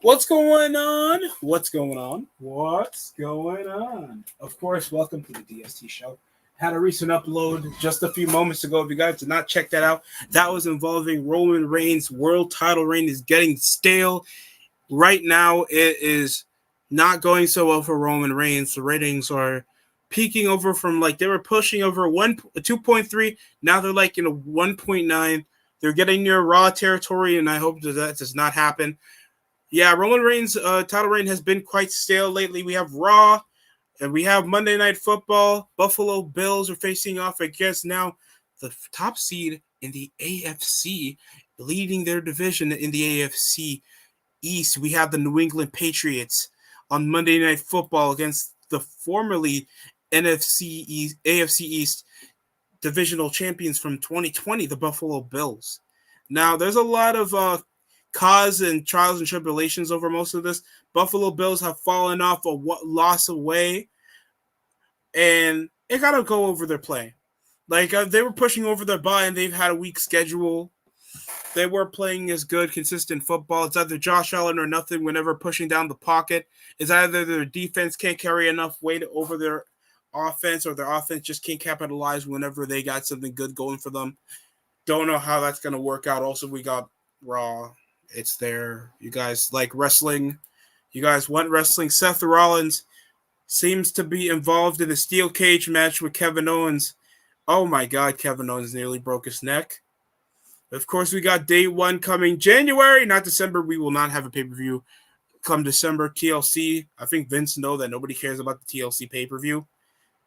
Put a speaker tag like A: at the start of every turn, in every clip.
A: What's going on? What's going on? What's going on? Of course, welcome to the DST show. Had a recent upload just a few moments ago. If you guys did not check that out, that was involving Roman Reigns' world title reign is getting stale. Right now, it is not going so well for Roman Reigns. The ratings are peaking over from they were pushing over 2.3. Now they're 1.9. They're getting near Raw territory, and I hope that does not happen. Yeah, Roman Reigns' title reign has been quite stale lately. We have Raw, and we have Monday Night Football. Buffalo Bills are facing off against now the top seed in the AFC, leading their division in the AFC East. We have the New England Patriots on Monday Night Football against the formerly AFC East divisional champions from 2020, the Buffalo Bills. Now, there's a lot of cause and trials and tribulations over most of this. Buffalo Bills have fallen off a loss away, and it got to go over their play. They were pushing over their bye, and they've had a weak schedule. They were playing as good, consistent football. It's either Josh Allen or nothing whenever pushing down the pocket. It's either their defense can't carry enough weight over their offense, or their offense just can't capitalize whenever they got something good going for them. Don't know how that's going to work out. Also, we got Raw. It's there. You guys like wrestling. You guys want wrestling. Seth Rollins seems to be involved in a steel cage match with Kevin Owens. Oh my God, Kevin Owens nearly broke his neck. Of course, we got day one coming January, not December. We will not have a pay-per-view come December. TLC. I think Vince knows that nobody cares about the TLC pay-per-view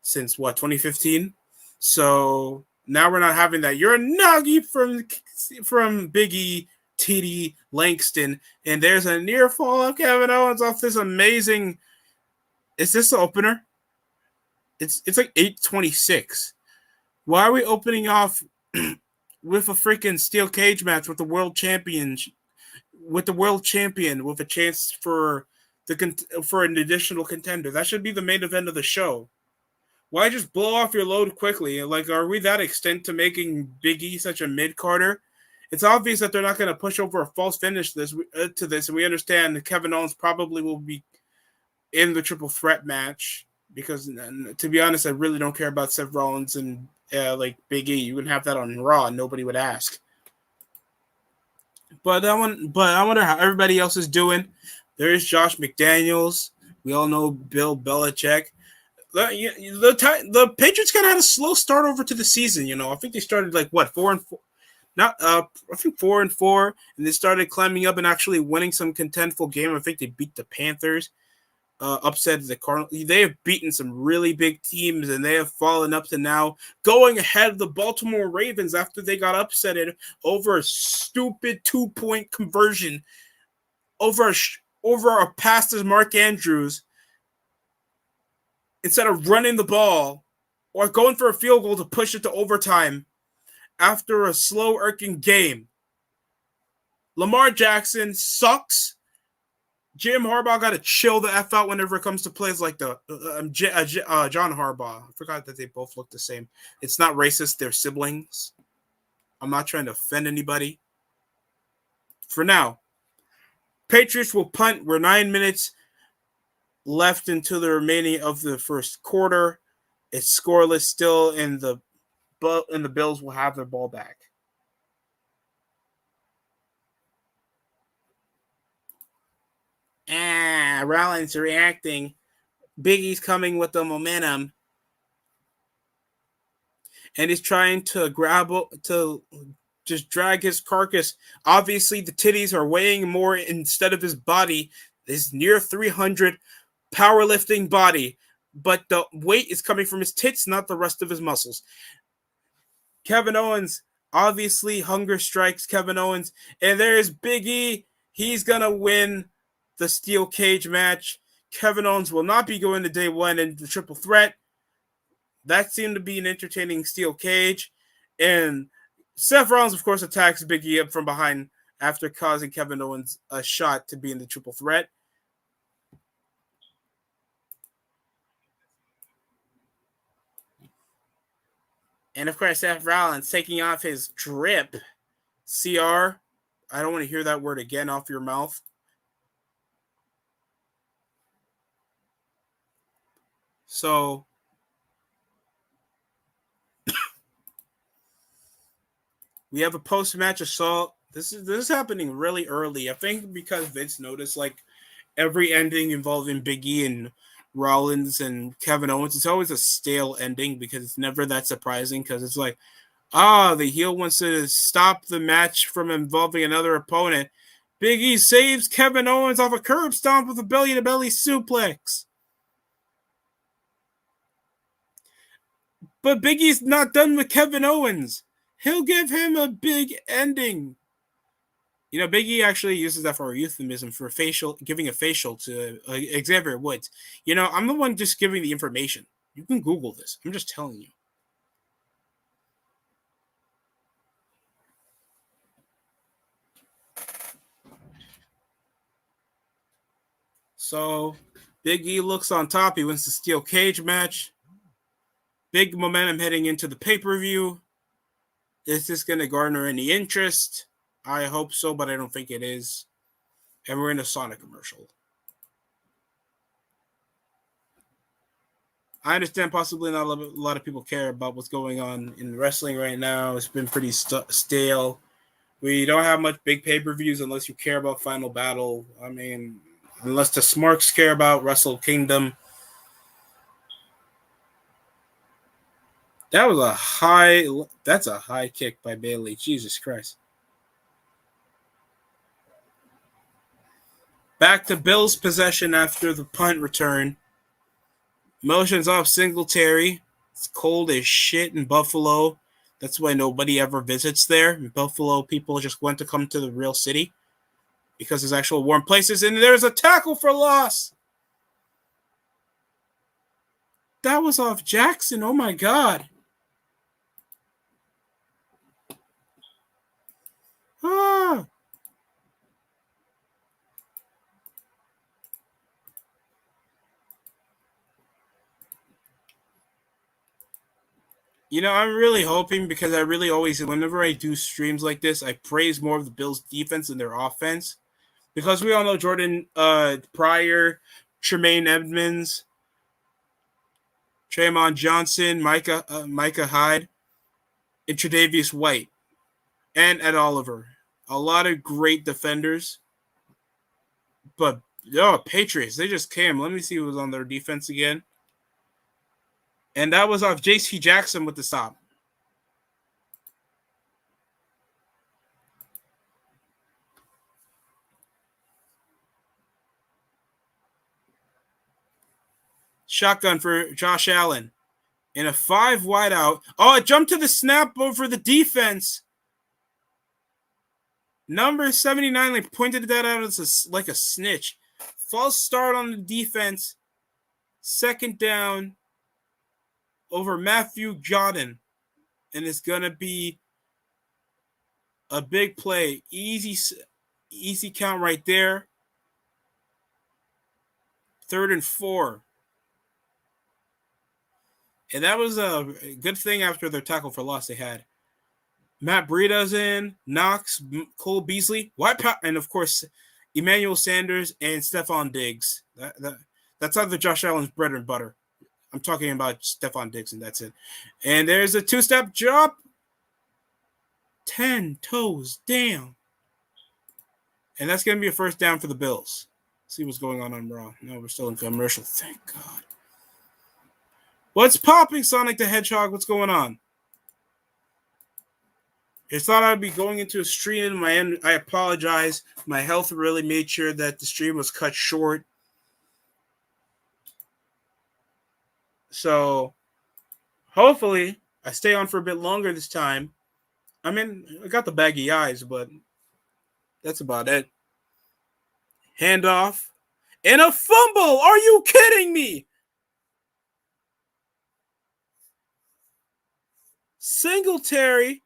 A: since, 2015? So now we're not having that. You're a nuggy from Big E, TD, Langston, and there's a near fall of Kevin Owens off this amazing. Is this the opener? It's like 8:26. Why are we opening off with a freaking steel cage match with the world champion, with a chance for an additional contender? That should be the main event of the show. Why just blow off your load quickly? Are we that extent to making Big E such a mid-carder? It's obvious that they're not going to push over a false finish to this, and we understand that Kevin Owens probably will be in the triple threat match because, to be honest, I really don't care about Seth Rollins and Big E. You would have that on Raw, and nobody would ask. But I wonder how everybody else is doing. There's Josh McDaniels. We all know Bill Belichick. The Patriots kind of had a slow start over to the season. I think they started 4-4. I think 4-4, and they started climbing up and actually winning some contentful game. I think they beat the Panthers, upset the Cardinals. They have beaten some really big teams, and they have fallen up to now going ahead of the Baltimore Ravens after they got upsetted over a stupid 2-point conversion over a pass to Mark Andrews. Instead of running the ball or going for a field goal to push it to overtime after a slow, irking game. Lamar Jackson sucks. Jim Harbaugh got to chill the F out whenever it comes to plays like John Harbaugh. I forgot that they both look the same. It's not racist. They're siblings. I'm not trying to offend anybody. For now, Patriots will punt. We're 9 minutes left into the remaining of the first quarter. It's scoreless still, and the Bills will have their ball back. Rollins reacting. Big E's coming with the momentum. And he's trying to just drag his carcass. Obviously, the titties are weighing more instead of his body. His near 300 powerlifting body. But the weight is coming from his tits, not the rest of his muscles. Kevin Owens, obviously, hunger strikes Kevin Owens. And there's Big E. He's going to win the steel cage match. Kevin Owens will not be going to day one in the triple threat. That seemed to be an entertaining steel cage. And Seth Rollins, of course, attacks Big E up from behind after causing Kevin Owens a shot to be in the triple threat. And, of course, Seth Rollins taking off his drip. CR. I don't want to hear that word again off your mouth. So we have a post-match assault. This is happening really early. I think because Vince noticed like every ending involving Big E and Rollins and Kevin Owens, it's always a stale ending because it's never that surprising because it's like, the heel wants to stop the match from involving another opponent. Big E saves Kevin Owens off a curb stomp with a belly-to-belly suplex. But Big E's not done with Kevin Owens. He'll give him a big ending. You know, Big E actually uses that for a euphemism for giving a facial to Xavier Woods. You know, I'm the one just giving the information. You can Google this. I'm just telling you. So, Big E looks on top. He wins the steel cage match. Big momentum heading into the pay-per-view. Is this going to garner any interest? I hope so, but I don't think it is. And we're in a Sonic commercial. I understand possibly not a lot of people care about what's going on in wrestling right now. It's been pretty stale. We don't have much big pay-per-views unless you care about Final Battle. I mean, unless the Smarks care about Wrestle Kingdom. That's a high kick by Bayley. Jesus Christ. Back to Bill's possession after the punt return. Motions off Singletary. It's cold as shit in Buffalo. That's why nobody ever visits there. In Buffalo, people just want to come to the real city because there's actual warm places. And there's a tackle for loss. That was off Jackson. Oh my God. Ah. You know, I'm really hoping because I really always, whenever I do streams like this, I praise more of the Bills' defense than their offense. Because we all know Jordan Pryor, Tremaine Edmonds, Traymon Johnson, Micah Hyde, and Tre'Davious White, and Ed Oliver. A lot of great defenders. But, Patriots, they just came. Let me see who was on their defense again. And that was off J.C. Jackson with the stop. Shotgun for Josh Allen. In a 5 wide out. Oh, it jumped to the snap over the defense. Number 79 like pointed that out as like a snitch. False start on the defense. Second down over Matthew Jordan. And it's going to be a big play. Easy count right there. 3rd and 4. And that was a good thing after their tackle for loss they had. Matt Breida's in, Knox, Cole Beasley, and of course, Emmanuel Sanders and Stephon Diggs. That's either Josh Allen's bread and butter. I'm talking about Stephon Diggs, and that's it. And there's a 2-step drop. 10 toes down. And that's going to be a first down for the Bills. Let's see what's going on Raw. No, we're still in commercial. Thank God. What's popping, Sonic the Hedgehog? What's going on? I thought I'd be going into a stream. I apologize. My health really made sure that the stream was cut short. So, hopefully, I stay on for a bit longer this time. I mean, I got the baggy eyes, but that's about it. Handoff. And a fumble! Are you kidding me? Singletary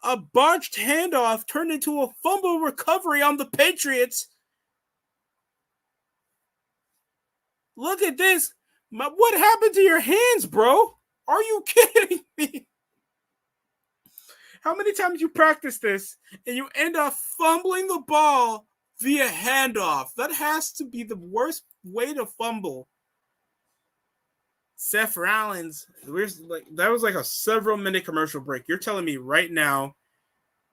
A: a botched handoff turned into a fumble recovery on the Patriots. Look at this. What happened to your hands, bro? Are you kidding me? How many times you practice this and you end up fumbling the ball via handoff? That has to be the worst way to fumble. Seth Rollins, that was like a several minute commercial break. You're telling me right now,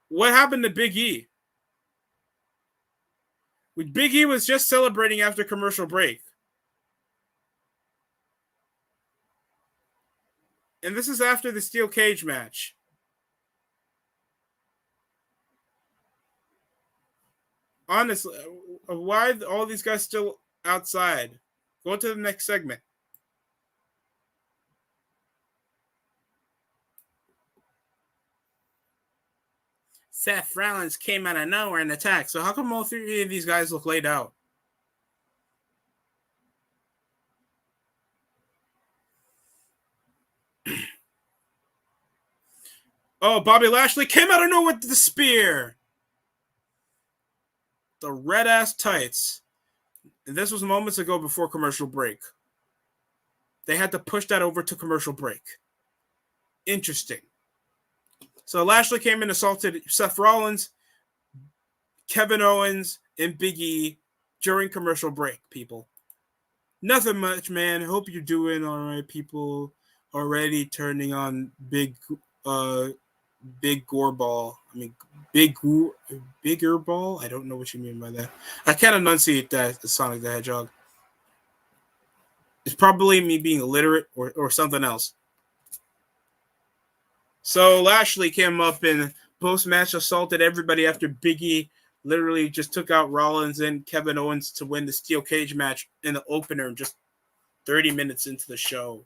A: what happened to Big E? Big E was just celebrating after commercial break. And this is after the steel cage match. Honestly, why are all these guys still outside? Go to the next segment. Seth Rollins came out of nowhere and attacked. So how come all three of these guys look laid out? Oh, Bobby Lashley came out of nowhere with the spear. The red ass tights. And this was moments ago before commercial break. They had to push that over to commercial break. Interesting. So Lashley came and assaulted Seth Rollins, Kevin Owens, and Big E during commercial break, people. Nothing much, man. Hope you're doing all right, people. Already turning on Big Goreball. I mean, Bigger Ball? I don't know what you mean by that. I can't enunciate that, the Sonic the Hedgehog. It's probably me being illiterate or something else. So Lashley came up and post-match assaulted everybody after Big E literally just took out Rollins and Kevin Owens to win the steel cage match in the opener just 30 minutes into the show.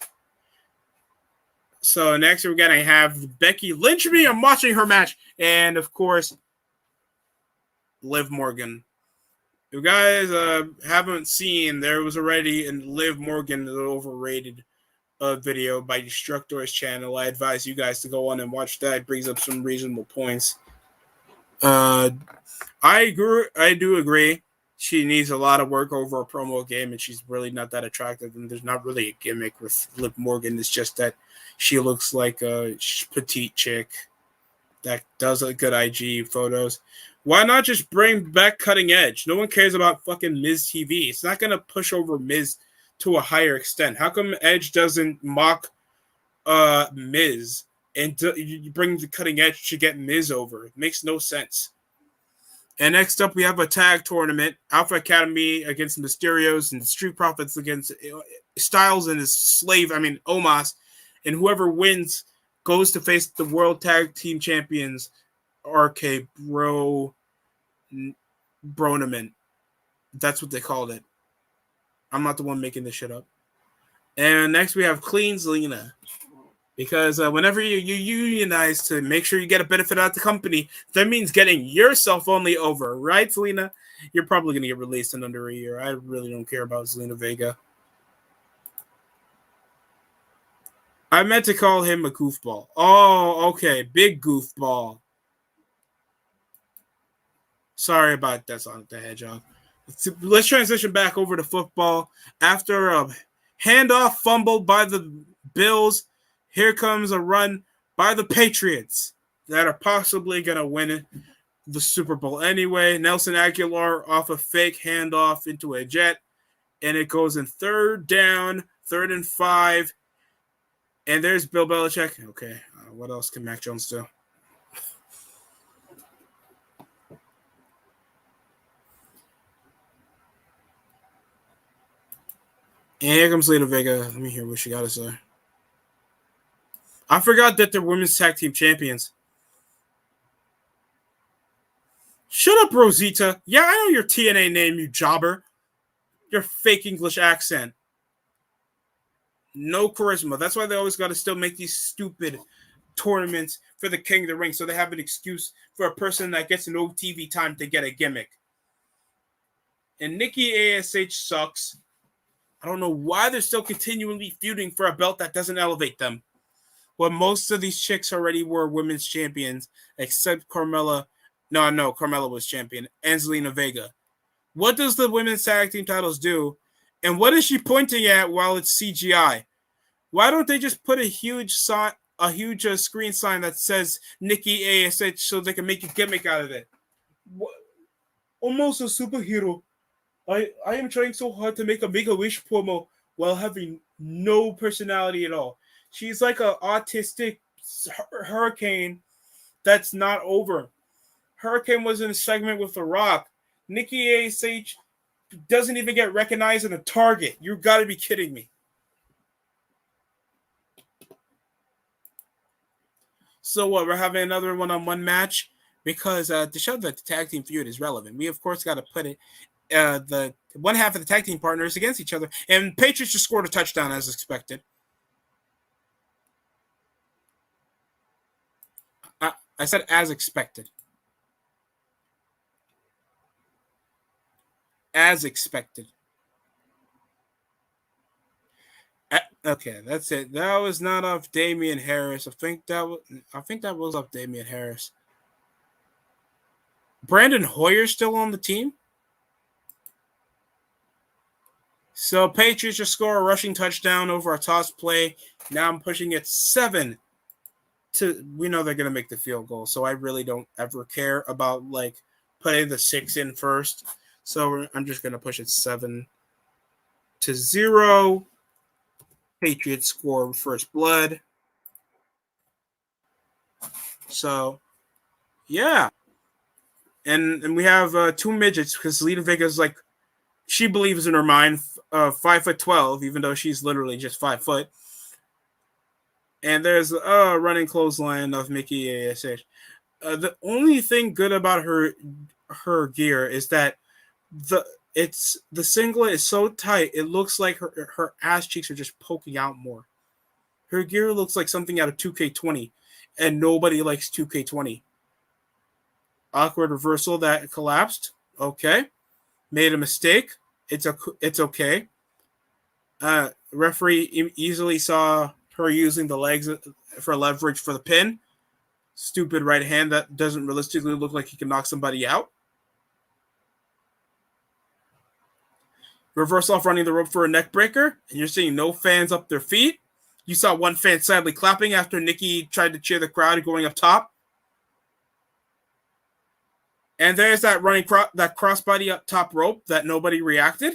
A: So next we're going to have Becky Lynch me. I'm watching her match. And, of course, Liv Morgan. If you guys haven't seen, there was already in Liv Morgan, the overrated video by Destructor's channel. I advise you guys to go on and watch that. It brings up some reasonable points. I do agree. She needs a lot of work over a promo game, and she's really not that attractive. And there's not really a gimmick with Liv Morgan. It's just that she looks like a petite chick that does a good IG photos. Why not just bring back Cutting Edge? No one cares about fucking Miz TV. It's not going to push over Miz to a higher extent. How come Edge doesn't mock Miz and you bring the Cutting Edge to get Miz over? It makes no sense. And next up, we have a tag tournament. Alpha Academy against Mysterios and Street Profits against Styles and his slave, Omos. And whoever wins goes to face the World Tag Team Champions, RK Bronament. That's what they called it. I'm not the one making this shit up. And next we have Clean Zelina. Because whenever you unionize to make sure you get a benefit out of the company, that means getting yourself only over. Right, Zelina? You're probably going to get released in under a year. I really don't care about Zelina Vega. I meant to call him a goofball. Oh, okay. Big goofball. Sorry about that, Sonic the Hedgehog. Let's transition back over to football. After a handoff fumbled by the Bills, here comes a run by the Patriots that are possibly going to win the Super Bowl anyway. Nelson Aguilar off a fake handoff into a jet, and it goes in 3rd down, 3rd and 5. And there's Bill Belichick. Okay, what else can Mac Jones do? And here comes Lita Vega. Let me hear what she got to say. I forgot that they're women's tag team champions. Shut up, Rosita. Yeah, I know your TNA name, you jobber. Your fake English accent. No charisma. That's why they always got to still make these stupid tournaments for the King of the Ring so they have an excuse for a person that gets no TV time to get a gimmick. And Nikki ASH sucks. I don't know why they're still continually feuding for a belt that doesn't elevate them. Well, most of these chicks already were women's champions, except Carmella. No, Carmella was champion. And Zelina Vega. What does the women's tag team titles do? And what is she pointing at while it's CGI? Why don't they just put a huge screen sign that says Nikki ASH so they can make a gimmick out of it? What? Almost a superhero. I am trying so hard to make a Make-A-Wish promo. while having no personality at all. She's like an autistic hurricane that's not over. Hurricane was in a segment with The Rock. Nikki ASH doesn't even get recognized in a Target. You gotta be kidding me. So what? We're having another one-on-one match because to show that the tag team feud is relevant, we of course got to put it the one half of the tag team partners against each other, and Patriots just scored a touchdown as expected. I said as expected. As expected. Okay, that's it. That was not off Damian Harris. I think that was off Damian Harris. Brandon Hoyer's still on the team. So Patriots just score a rushing touchdown over a toss play. Now I'm pushing it 7 to. We know they're gonna make the field goal, so I really don't ever care about like putting the 6 in first. So I'm just gonna push it 7-0. Patriots score first blood. So, yeah. And we have 2 midgets because Lita Vega's like, she believes in her mind 5'12", even though she's literally just 5 foot. And there's a running clothesline of Mickey ASH. The only thing good about her gear is that the singlet is so tight, it looks like her ass cheeks are just poking out more. Her gear looks like something out of 2K20, and nobody likes 2K20. Awkward reversal that collapsed. Okay. Made a mistake. It's okay. Referee easily saw her using the legs for leverage for the pin. Stupid right hand that doesn't realistically look like he can knock somebody out. Reverse off running the rope for a neck breaker, and you're seeing no fans up their feet. You saw one fan sadly clapping after Nikki tried to cheer the crowd going up top. And there's that running that crossbody up top rope that nobody reacted.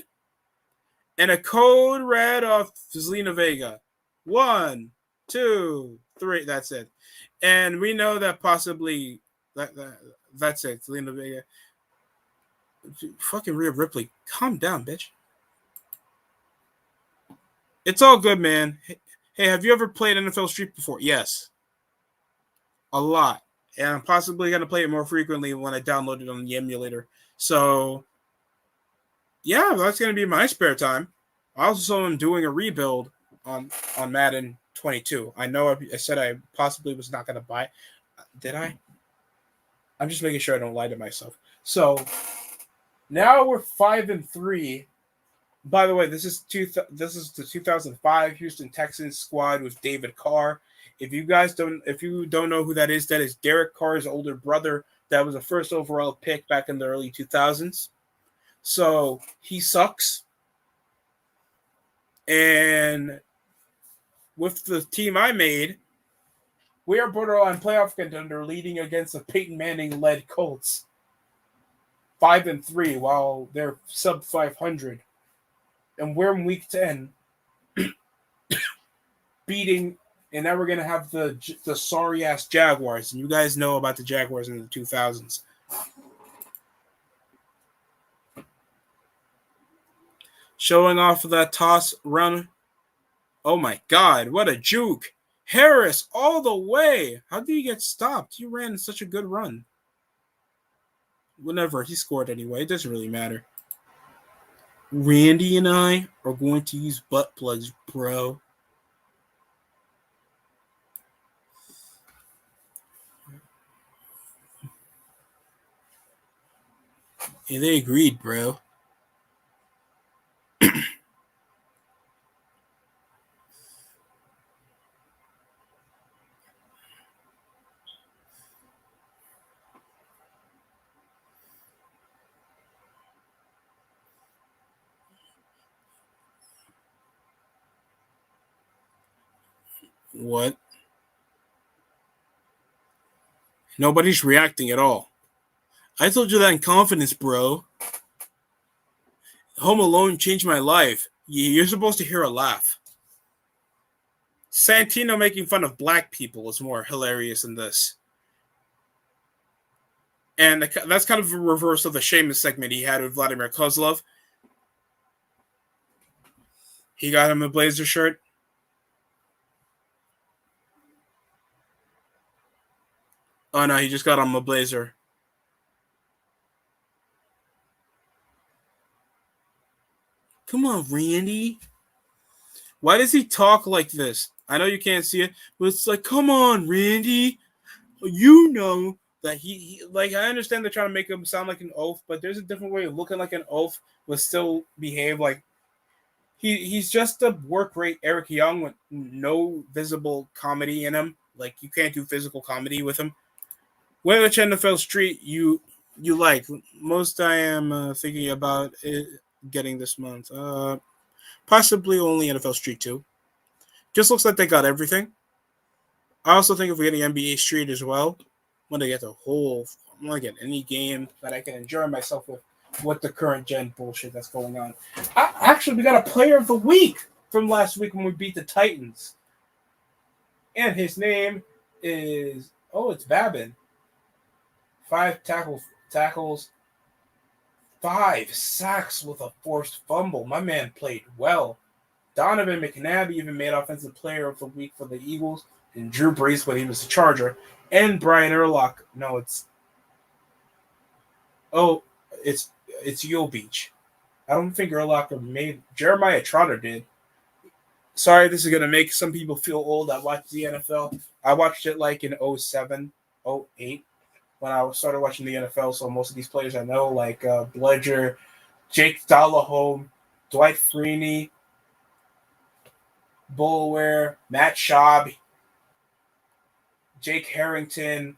A: And a code red of Zelina Vega. 1, 2, 3. That's it. And we know that possibly that's it. Zelina Vega. Fucking Rhea Ripley. Calm down, bitch. It's all good, man. Hey, have you ever played NFL Street before? Yes. A lot. And I'm possibly going to play it more frequently when I download it on the emulator. So, yeah, that's going to be my spare time. I also am doing a rebuild on Madden 22. I know I said I possibly was not going to buy it. Did I? I'm just making sure I don't lie to myself. So, now we're 5-3. By the way, this is the 2005 Houston Texans squad with David Carr. If you don't know who that is Derek Carr's older brother. That was a first overall pick back in the early 2000s. So he sucks. And with the team I made, we are borderline playoff contender, leading against the Peyton Manning-led Colts. 5-3, while they're sub 500. And we're in week 10 beating, and now we're going to have the sorry-ass Jaguars. And you guys know about the Jaguars in the 2000s. Showing off that toss run. Oh, my God. What a juke. Harris all the way. How did he get stopped? He ran such a good run. Whenever he scored anyway. It doesn't really matter. Randy and I are going to use butt plugs, bro. And they agreed, bro. What? Nobody's reacting at all. I told you that in confidence, bro. Home Alone changed my life. You're supposed to hear a laugh. Santino making fun of black people is more hilarious than this. And that's kind of a reverse of the Sheamus segment he had with Vladimir Kozlov. He got him a blazer shirt. Oh no, he just got him a blazer. Come on, Randy. Why does he talk like this? I know you can't see it, but it's like, come on, Randy. You know that he like, I understand they're trying to make him sound like an oaf, but there's a different way of looking like an oaf, but still behave like he's just a work rate Eric Young with no visible comedy in him. Like, you can't do physical comedy with him. Which NFL Street you like? Most I am thinking about getting this month. Possibly only NFL Street 2. Just looks like they got everything. I also think if we're getting NBA Street as well, I'm gonna get the whole. I'm gonna get any game that I can enjoy myself with the current gen bullshit that's going on. Actually, we got a player of the week from last week when we beat the Titans, and his name is it's Babin. 5 tackles, 5 sacks with a forced fumble. My man played well. Donovan McNabb even made Offensive Player of the Week for the Eagles, and Drew Brees when he was a Charger, and Brian Urlacher. No, it's Yule Beach. I don't think Urlacher made. Jeremiah Trotter did. Sorry, this is gonna make some people feel old. I watched the NFL. I watched it like in 07, 08 when I started watching the NFL. So most of these players I know, like Bledger, Jake Dollahome, Dwight Freeney, Bulware, Matt Schaub, Jake Harrington.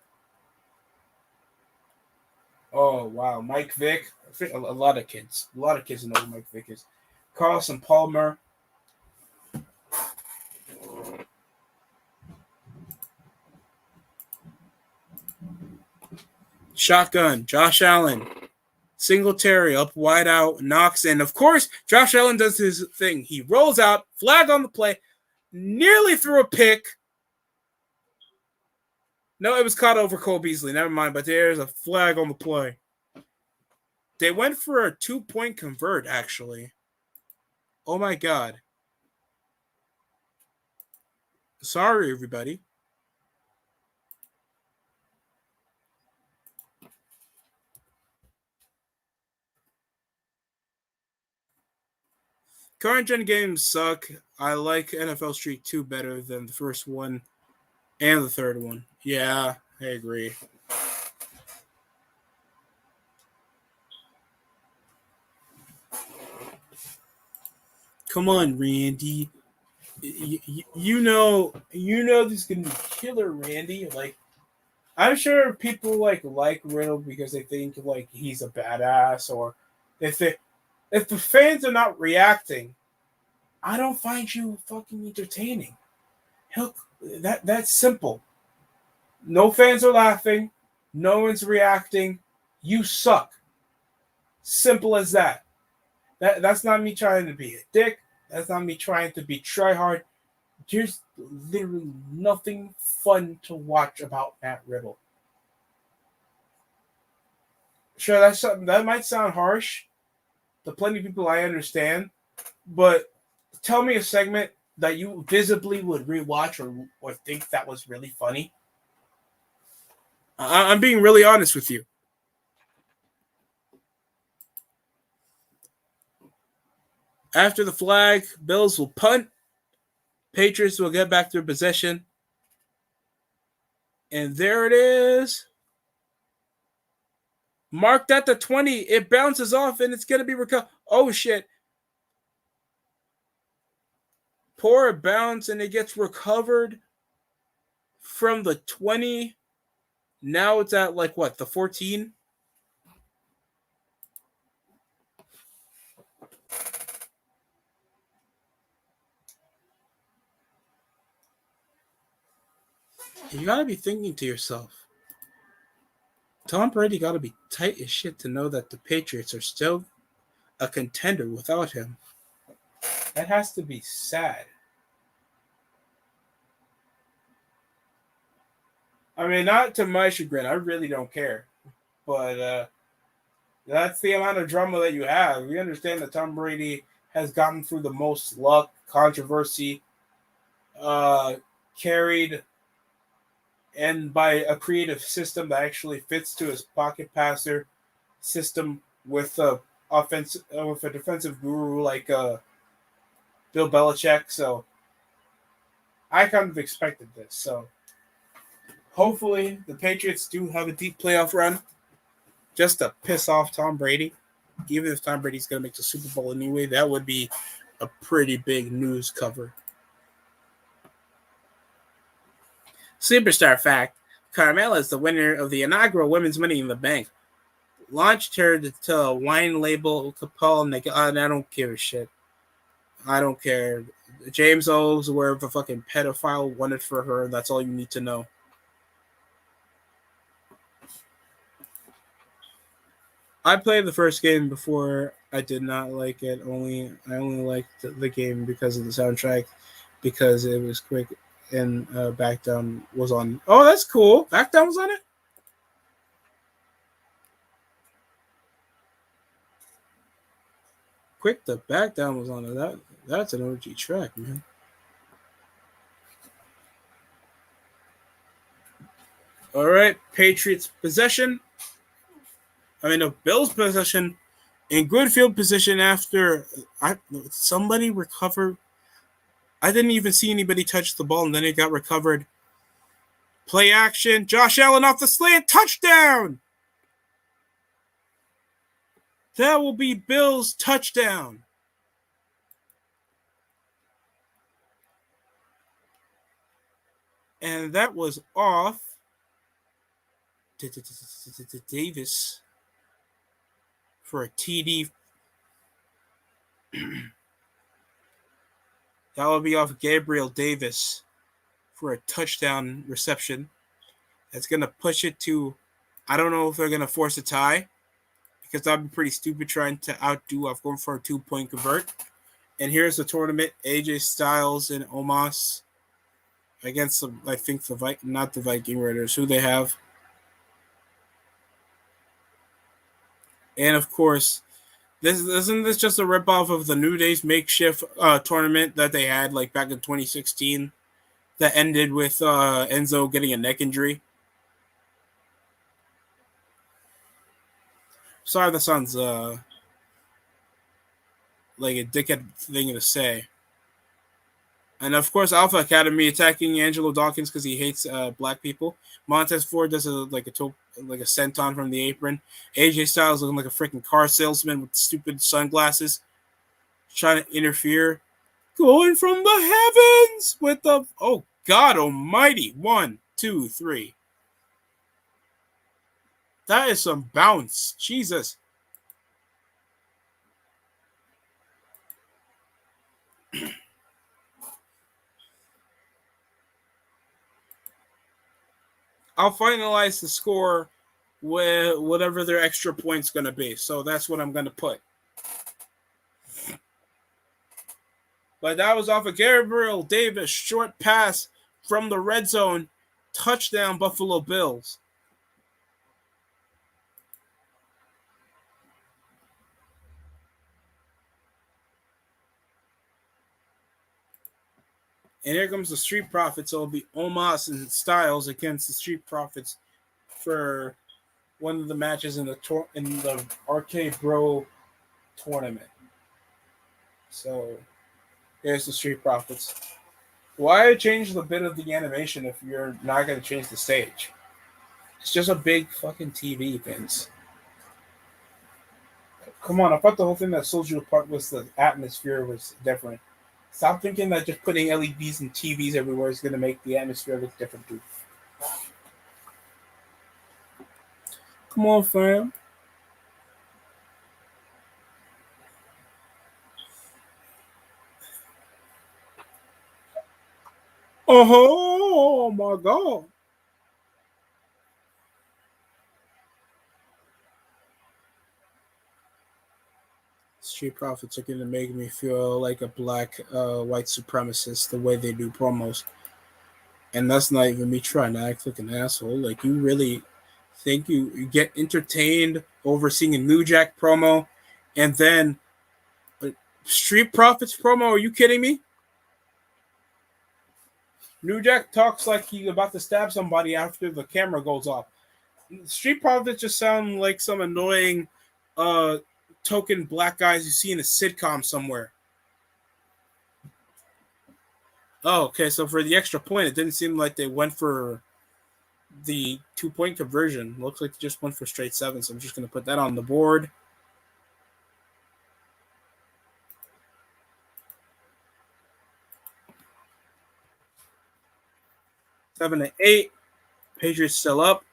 A: Oh, wow. Mike Vick. A lot of kids. A lot of kids know who Mike Vick is. Carlson Palmer. Shotgun. Josh Allen. Singletary up wide out. Knocks in. Of course, Josh Allen does his thing. He rolls out. Flag on the play. Nearly threw a pick. No, it was caught over Cole Beasley. Never mind, but there's a flag on the play. They went for a 2-point convert, actually. Oh, my God. Sorry, everybody. Current gen games suck. I like NFL Street 2 better than the first one and the third one. Yeah, I agree. Come on, Randy. You know this is gonna be killer, Randy. Like, I'm sure people like Riddle because they think like he's a badass, or if the fans are not reacting, I don't find you fucking entertaining. Hell, that's simple. No fans are laughing. No one's reacting. You suck. Simple as that. That's not me trying to be a dick. That's not me trying to be tryhard. There's literally nothing fun to watch about Matt Riddle. Sure, that might sound harsh to plenty of people. I understand, but tell me a segment that you visibly would rewatch or think that was really funny. I'm being really honest with you. After the flag, Bills will punt. Patriots will get back their possession. And there it is. Marked at the 20. It bounces off and it's going to be recovered. Oh, shit. Poor bounce and it gets recovered from the 20. Now it's at like what, the 14? You gotta be thinking to yourself, Tom Brady gotta be tight as shit to know that the Patriots are still a contender without him. That has to be sad. I mean, not to my chagrin. I really don't care. But that's the amount of drama that you have. We understand that Tom Brady has gotten through the most luck, controversy, uh, carried, and by a creative system that actually fits to his pocket passer system with a with a defensive guru like Bill Belichick. So I kind of expected this. So hopefully the Patriots do have a deep playoff run just to piss off Tom Brady. Even if Tom Brady's going to make the Super Bowl anyway, that would be a pretty big news cover. Superstar fact: Carmella is the winner of the inaugural Women's Money in the Bank. Launched her to a wine label, Capel, and I don't give a shit. I don't care. James O's where the fucking pedophile wanted for her. That's all you need to know. I played the first game before. I did not like it. I only liked the game because of the soundtrack, because it was quick, and Back Down was on. Oh, that's cool. Back Down was on it. Quick, the Back Down was on it. That's an OG track, man. All right, Patriots possession. Bills possession in good field position after somebody recovered. I didn't even see anybody touch the ball, and then it got recovered. Play action. Josh Allen off the slant. Touchdown. That will be Bills' touchdown. And that was off Davis for a TD. That will be off Gabriel Davis for a touchdown reception. That's going to push it to, I don't know if they're going to force a tie, because that would be pretty stupid trying to outdo. I've gone for a 2-point convert. And here's the tournament: AJ Styles and Omos against I think not the Viking Raiders, who they have. And of course, isn't this just a ripoff of the New Day's makeshift tournament that they had like back in 2016 that ended with Enzo getting a neck injury? Sorry, that sounds like a dickhead thing to say. And of course, Alpha Academy attacking Angelo Dawkins because he hates black people. Montez Ford does a senton from the apron. AJ Styles looking like a freaking car salesman with stupid sunglasses, trying to interfere. Going from the heavens with the, oh God Almighty! 1, 2, 3. That is some bounce, Jesus. I'll finalize the score with whatever their extra point's going to be. So that's what I'm going to put. But that was off of Gabriel Davis. Short pass from the red zone. Touchdown, Buffalo Bills. And here comes the Street Profits. So it'll be Omos and Styles against the Street Profits for one of the matches in the Arcade Bro tournament. So here's the Street Profits. Why change the bit of the animation if you're not going to change the stage? It's just a big fucking TV, Vince. Come on, I thought the whole thing that sold you apart was the atmosphere was different. Stop thinking that just putting LEDs and TVs everywhere is going to make the atmosphere look different, dude. Come on, fam. Oh my God. Street Profits are going to make me feel like a black white supremacist the way they do promos. And that's not even me trying to act like an asshole. Like, you really think you get entertained over seeing a New Jack promo and then a Street Profits promo? Are you kidding me? New Jack talks like he's about to stab somebody after the camera goes off. Street Profits just sound like some annoying token black guys you see in a sitcom somewhere. Oh, okay. So for the extra point, it didn't seem like they went for the 2-point conversion. Looks like they just went for straight 7. So I'm just going to put that on the board. Seven to 8. Patriots still up.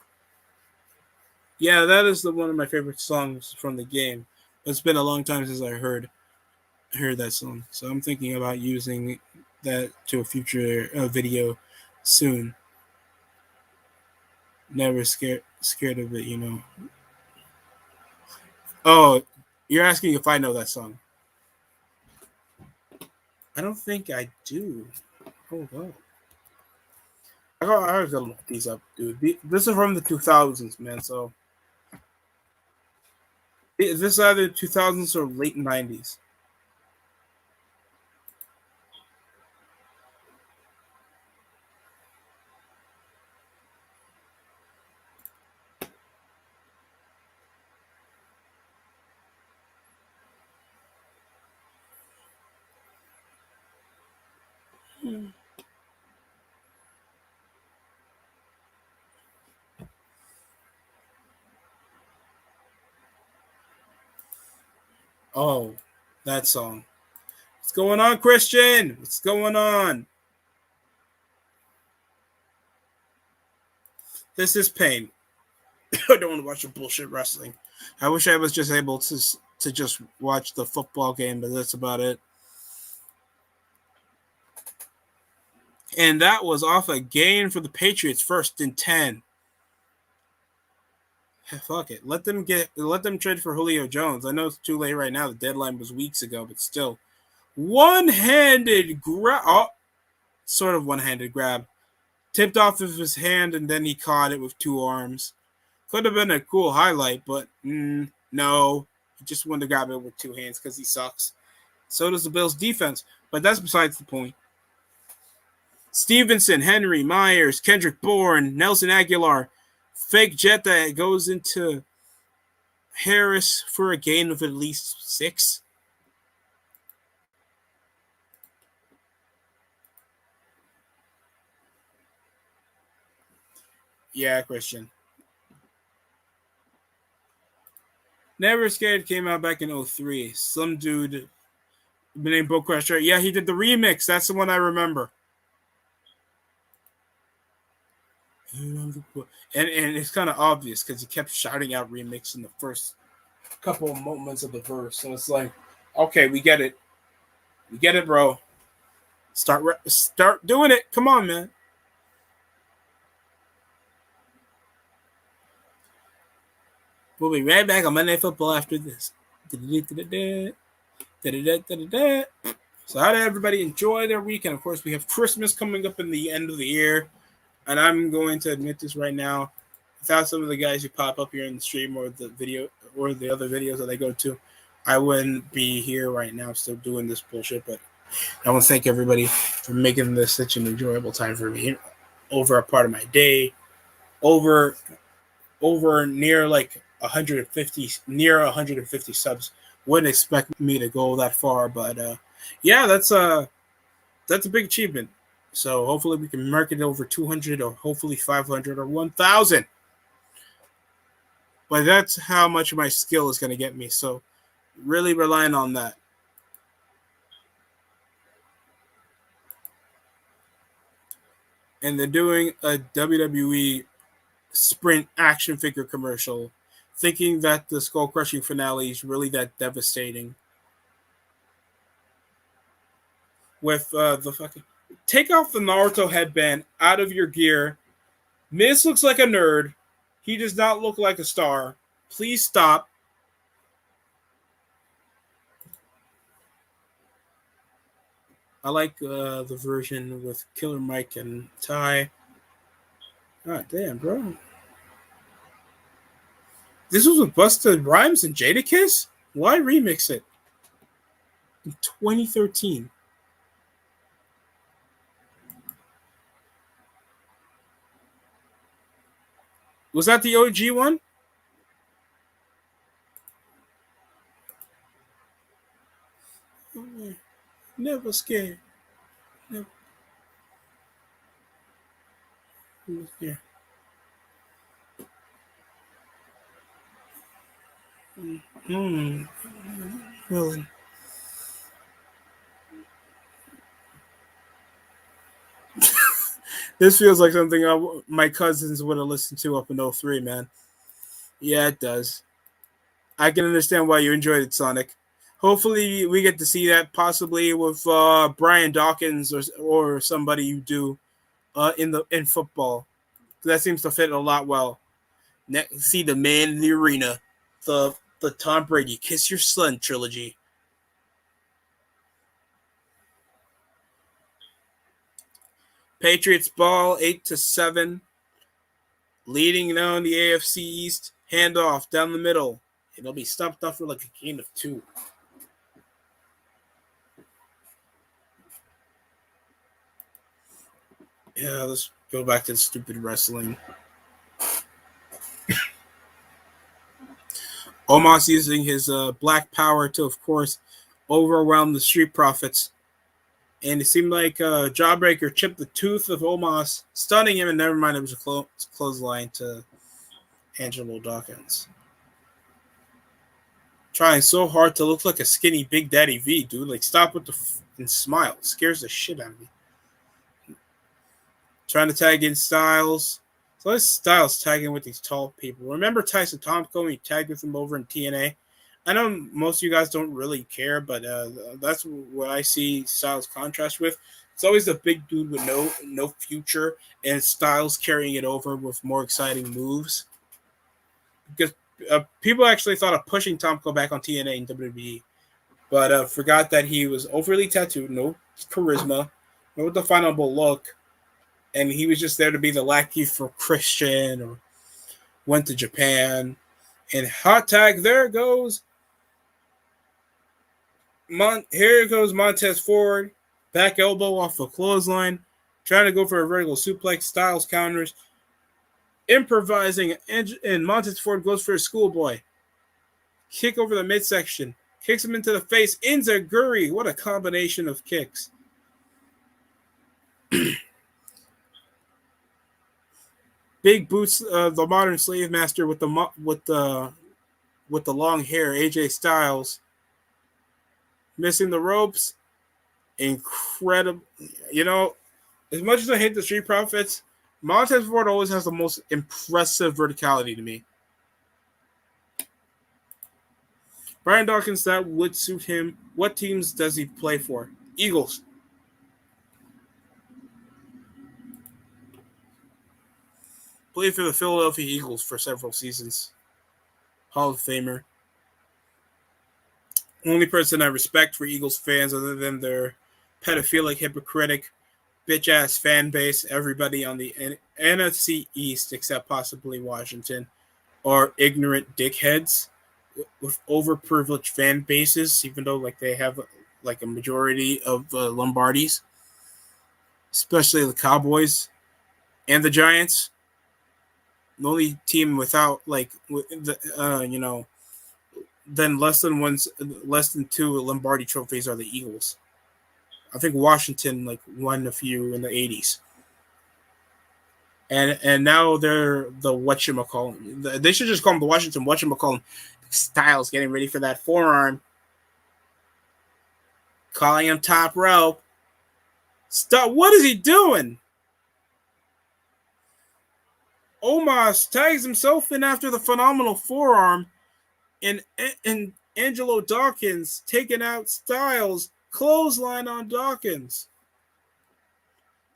A: Yeah, that is one of my favorite songs from the game. It's been a long time since I heard that song, so I'm thinking about using that to a future video soon. Never scared of it, you know. Oh, you're asking if I know that song? I don't think I do. Hold on. I gotta look these up, dude. This is from the 2000s, man. So this is either 2000s or late 90s. Oh, that song. What's going on, Christian? What's going on? This is pain. I don't want to watch the bullshit wrestling. I wish I was just able to just watch the football game, but that's about it. And that was off a gain for the Patriots, 1st and 10. Fuck it. Let them trade for Julio Jones. I know it's too late right now. The deadline was weeks ago, but still. One-handed grab. Oh, sort of one-handed grab. Tipped off of his hand, and then he caught it with 2 arms. Could have been a cool highlight, but no. He just wanted to grab it with 2 hands because he sucks. So does the Bills' defense, but that's besides the point. Stevenson, Henry, Myers, Kendrick Bourne, Nelson Aguilar. Fake jet that goes into Harris for a gain of at least 6. Yeah, Christian. Never Scared came out back in 2003. Some dude named Bo Crusher. Yeah, he did the remix. That's the one I remember. And it's kind of obvious because he kept shouting out remix in the first couple of moments of the verse. So it's like, okay, we get it. We get it, bro. Start doing it. Come on, man. We'll be right back on Monday Football after this. So how did everybody enjoy their weekend? Of course, we have Christmas coming up in the end of the year. And I'm going to admit this right now. Without some of the guys who pop up here in the stream or the video or the other videos that I go to, I wouldn't be here right now still doing this bullshit. But I want to thank everybody for making this such an enjoyable time for me. Over a part of my day, over near like 150 subs. Wouldn't expect me to go that far, but yeah, that's a big achievement. So hopefully we can mark it over 200 or hopefully 500 or 1,000. But that's how much my skill is going to get me. So really relying on that. And they're doing a WWE Sprint action figure commercial, thinking that the Skull Crushing finale is really that devastating. With the fucking... Take off the Naruto headband out of your gear. Miz looks like a nerd. He does not look like a star. Please stop. I like the version with Killer Mike and Ty. God damn, bro. This was with Busta Rhymes and Jadakiss? Why remix it? In 2013. Was that the OG one? Never scared. Never scared. Hmm. Really. This feels like something my cousins would have listened to up in '03, man. Yeah, it does. I can understand why you enjoyed it, Sonic. Hopefully, we get to see that possibly with Brian Dawkins or somebody you do in football. That seems to fit a lot well. See the man in the arena, the Tom Brady Kiss Your Son trilogy. Patriots ball 8-7, leading now in the AFC East. Handoff down the middle. It'll be stopped off for like a game of two. Yeah, let's go back to the stupid wrestling. Omos using his black power to, of course, overwhelm the Street Profits. And it seemed like Jawbreaker chipped the tooth of Omos, stunning him, and never mind, it was a clothesline to Angelo Dawkins. Trying so hard to look like a skinny Big Daddy V, dude. Like, stop with the and smile. It scares the shit out of me. Trying to tag in Styles. So this Styles tagging with these tall people. Remember Tyson Tomko when he tagged with him over in TNA? I know most of you guys don't really care, but that's what I see Styles contrast with. It's always the big dude with no future, and Styles carrying it over with more exciting moves. Because people actually thought of pushing Tomko back on TNA and WWE, but forgot that he was overly tattooed, no charisma, no definable look, and he was just there to be the lackey for Christian or went to Japan. And hot tag, there goes. Here goes Montez Ford. Back elbow off a clothesline. Trying to go for a vertical suplex. Styles counters. Improvising. And Montez Ford goes for a schoolboy. Kick over the midsection. Kicks him into the face. Enziguri. What a combination of kicks. Big boots, the modern slave master with the long hair, AJ Styles, missing the ropes. Incredible, as much as I hate the Street Profits, Montez Ford always has the most impressive verticality to me. Brian Dawkins, that would suit him. What teams does he play for? Eagles. Played for the Philadelphia Eagles for several seasons. Hall of Famer. Only person I respect for Eagles fans other than their pedophilic, hypocritic, bitch-ass fan base, everybody on the NFC East except possibly Washington, are ignorant dickheads with overprivileged fan bases, even though like they have like a majority of Lombardis, especially the Cowboys and the Giants. The only team without then less than two Lombardi trophies are the Eagles. I think Washington won a few in the '80s, and now they're the whatchamacallit. They should just call them the Washington whatchamacallit. Styles getting ready for that forearm, calling him top rope. Stop! What is he doing? Omos tags himself in after the phenomenal forearm, and Angelo Dawkins taking out Styles. Clothesline on Dawkins.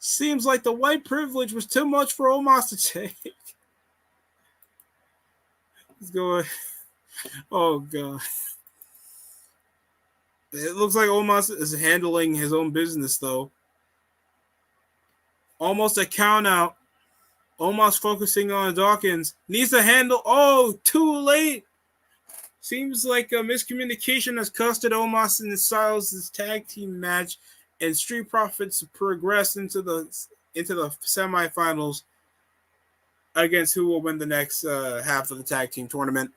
A: Seems like the white privilege was too much for Omos to take. Let's go. Oh, God. It looks like Omos is handling his own business though. Almost a count out. Omos focusing on Dawkins. Needs to handle. Oh, too late. Seems like a miscommunication has costed Omos and Styles' tag team match, and Street Profits progress into the semifinals against who will win the next half of the tag team tournament.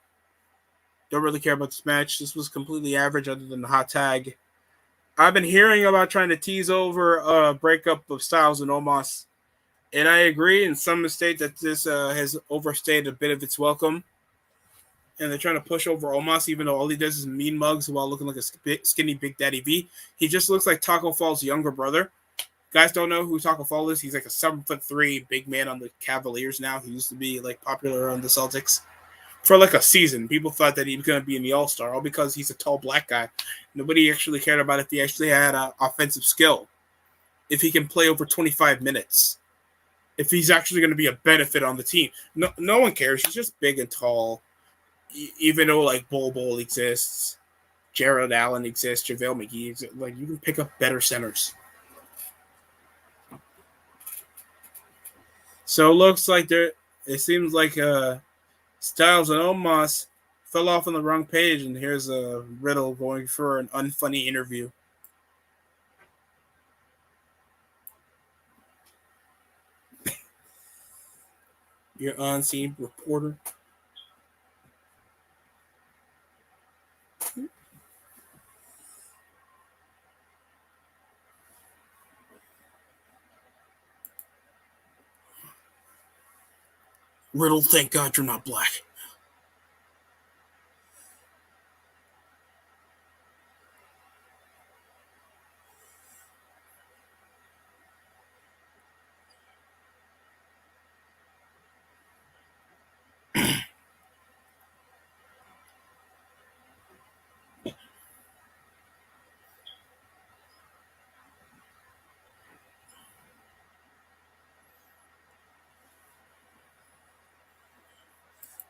A: Don't really care about this match. This was completely average other than the hot tag. I've been hearing about trying to tease over a breakup of Styles and Omos, and I agree in some state that this has overstayed a bit of its welcome. And they're trying to push over Omos, even though all he does is mean mugs while looking like a skinny Big Daddy V. He just looks like Taco Fall's younger brother. Guys don't know who Taco Fall is. He's like a 7'3" big man on the Cavaliers now. He used to be like popular on the Celtics for like a season. People thought that he was going to be in the All-Star, all because he's a tall black guy. Nobody actually cared about if he actually had an offensive skill, if he can play over 25 minutes, if he's actually going to be a benefit on the team. No one cares. He's just big and tall. Even though like Bol exists, Jared Allen exists, JaVale McGee exists, like you can pick up better centers. So it looks like it seems like Styles and Omos fell off on the wrong page, and here's a Riddle going for an unfunny interview. Your on-scene reporter. Riddle, thank God you're not black.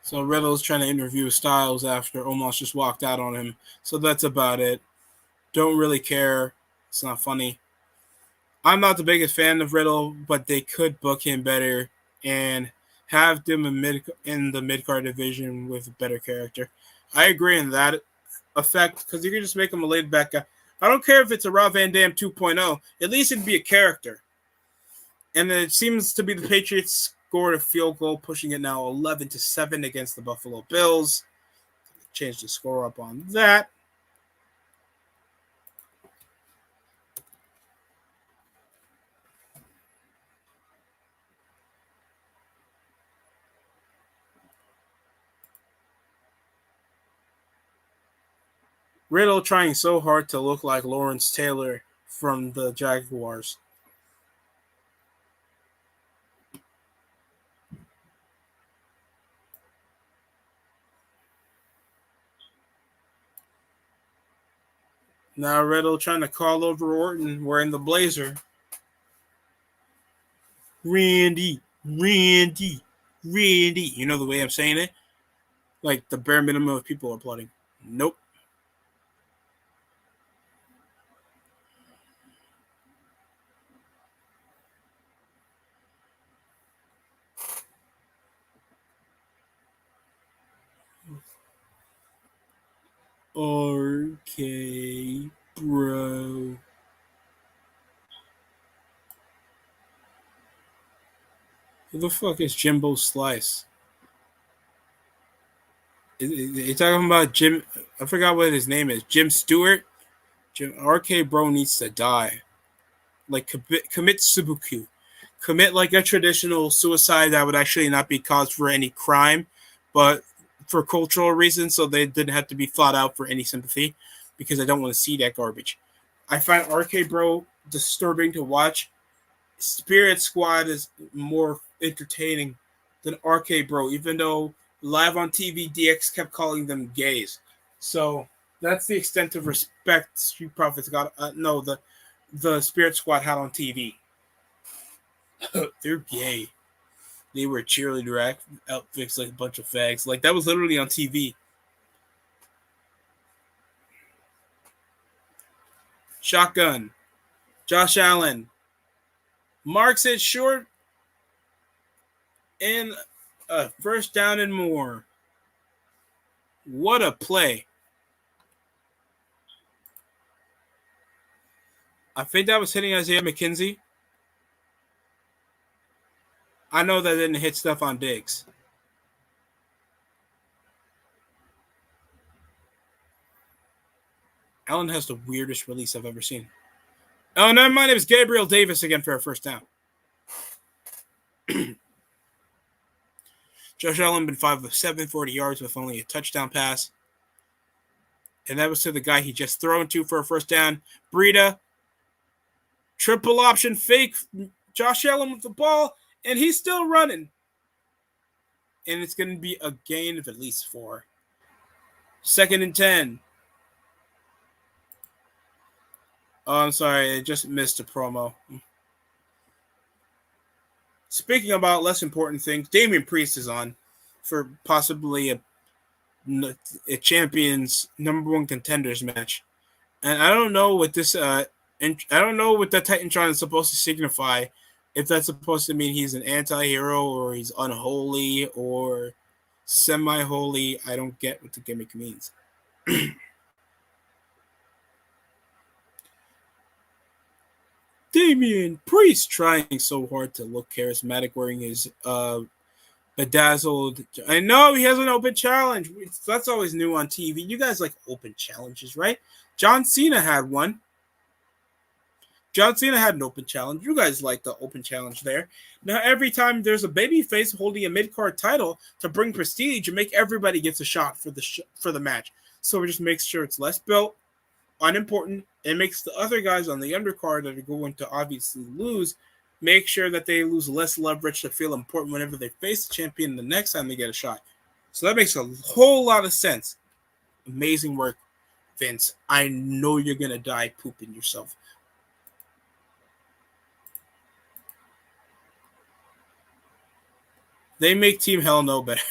A: So Riddle's trying to interview Styles after Omos just walked out on him. So that's about it. Don't really care. It's not funny. I'm not the biggest fan of Riddle, but they could book him better and have him in the mid card division with a better character. I agree in that effect because you can just make him a laid back guy. I don't care if it's a Rob Van Dam 2.0. At least it'd be a character. And it seems to be the Patriots scored a field goal, pushing it now 11-7 against the Buffalo Bills. Change the score up on that. Riddle trying so hard to look like Lawrence Taylor from the Jaguars. Now Riddle trying to call over Orton wearing the blazer. Randy. You know the way I'm saying it? Like the bare minimum of people applauding. Nope. Okay, bro. Who the fuck is Jimbo Slice? You talking about Jim? I forgot what his name is. Jim Stewart? RK Bro needs to die. Like, commit Subuku. Commit like a traditional suicide that would actually not be caused for any crime, but for cultural reasons, so they didn't have to be thought out for any sympathy, because I don't want to see that garbage. I find RK Bro disturbing to watch. Spirit Squad is more entertaining than RK Bro, even though live on TV, DX kept calling them gays. So that's the extent of respect Street Profits got. No, the Spirit Squad had on TV. They're gay. They were cheerleader outfits like a bunch of fags. Like that was literally on TV. Shotgun. Josh Allen marks it short in a first down and more. What a play. I think that was hitting Isaiah McKenzie. I know that didn't hit Stephon Diggs. Allen has the weirdest release I've ever seen. Oh, no, my name is Gabriel Davis again for a first down. Josh Allen been 5 of 7, 40 yards with only a touchdown pass. And that was to the guy he just thrown to for a first down. Breida. Triple option fake. Josh Allen with the ball. And he's still running. And it's going to be a gain of at least 4. 2nd and 10. Oh, I'm sorry. I just missed a promo. Speaking about less important things, Damian Priest is on for possibly a champion's #1 contenders match. And I don't know what this I don't know what that Titantron is supposed to signify. If that's supposed to mean he's an anti-hero or he's unholy or semi-holy, I don't get what the gimmick means. Damian Priest trying so hard to look charismatic wearing his bedazzled. I know he has an open challenge. That's always new on TV. You guys like open challenges, right? John Cena had one. John Cena had an open challenge. You guys like the open challenge there. Now, every time there's a babyface holding a mid-card title to bring prestige and make everybody gets a shot for the match. So it just makes sure it's less built, unimportant, and makes the other guys on the undercard that are going to obviously lose make sure that they lose less leverage to feel important whenever they face the champion the next time they get a shot. So that makes a whole lot of sense. Amazing work, Vince. I know you're going to die pooping yourself. They make Team Hell no better.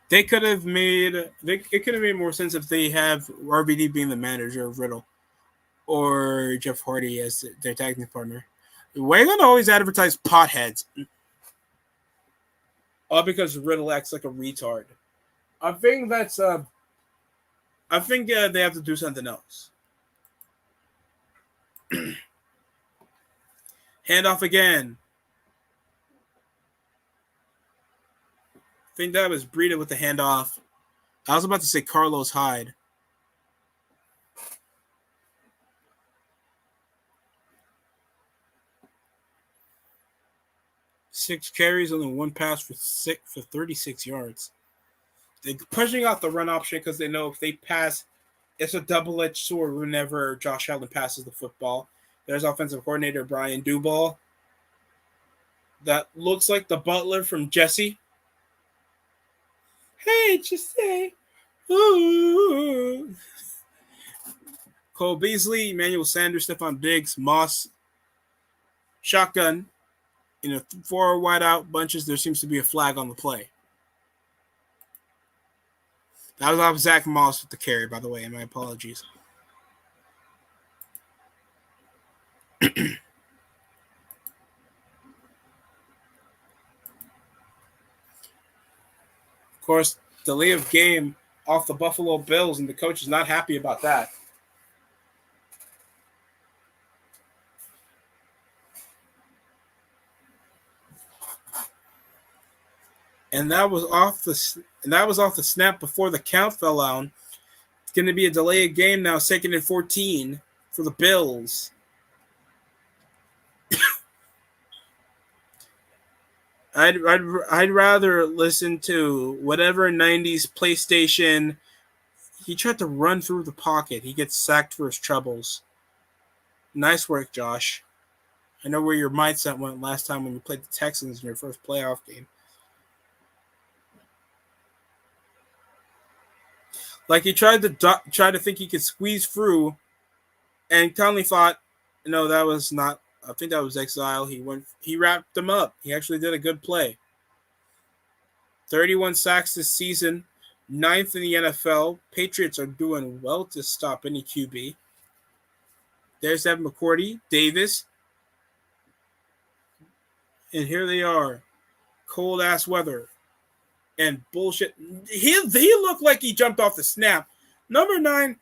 A: It could have made more sense if they have RVD being the manager of Riddle or Jeff Hardy as their tag team partner. Why are you gonna always advertise potheads? All because Riddle acts like a retard. I think that's they have to do something else. Handoff again. I think that was Breida with the handoff. I was about to say Carlos Hyde. Six carries, only one pass for 36 yards. They're pushing out the run option because they know if they pass, it's a double-edged sword whenever Josh Allen passes the football. There's offensive coordinator Brian Duball. That looks like the butler from Jesse. Hey, just say, ooh. Cole Beasley, Emmanuel Sanders, Stephon Diggs, Moss, shotgun. In a 4 wide out bunches, there seems to be a flag on the play. That was off Zach Moss with the carry, by the way, and my apologies. Of course, delay of game off the Buffalo Bills, and the coach is not happy about that. And that was off the snap before the count fell out. It's going to be a delay of game now, 2nd and 14 for the Bills. I'd rather listen to whatever 90s PlayStation. He tried to run through the pocket. He gets sacked for his troubles. Nice work, Josh. I know where your mindset went last time when you played the Texans in your first playoff game. Like he tried to think he could squeeze through, and Conley thought, no, that was not. I think that was Exile. He wrapped them up. He actually did a good play. 31 sacks this season. Ninth in the NFL. Patriots are doing well to stop any QB. There's Evan McCourty, Davis. And here they are. Cold ass weather. And bullshit. He looked like he jumped off the snap. Number 9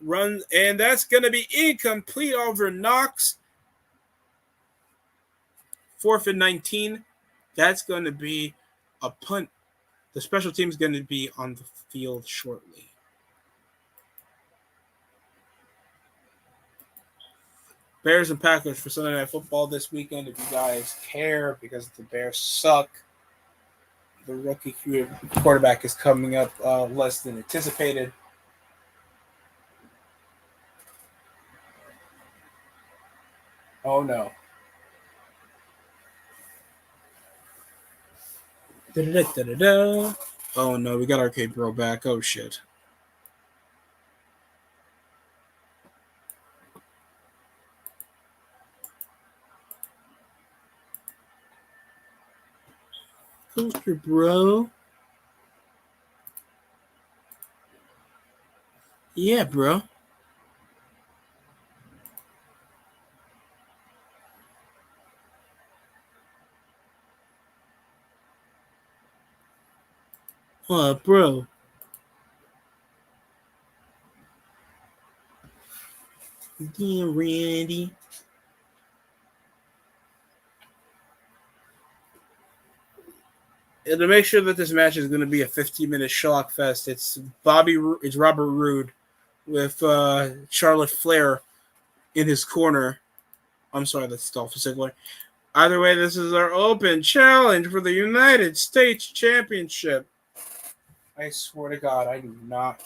A: runs, and that's going to be incomplete over Knox. 4th and 19. That's going to be a punt. The special team is going to be on the field shortly. Bears and Packers for Sunday Night Football this weekend, if you guys care, because the Bears suck. The rookie quarterback is coming up less than anticipated. Oh, no. Da-da-da-da-da. Oh, no. We got Arcade Bro back. Oh, shit. Coaster Bro. Yeah, bro. Bro. Yeah, Randy. And to make sure that this match is going to be a 15-minute schlock fest, it's Robert Roode with Charlotte Flair in his corner. I'm sorry, that's Dolph Ziggler. Either way, this is our open challenge for the United States Championship. I swear to God, I do not.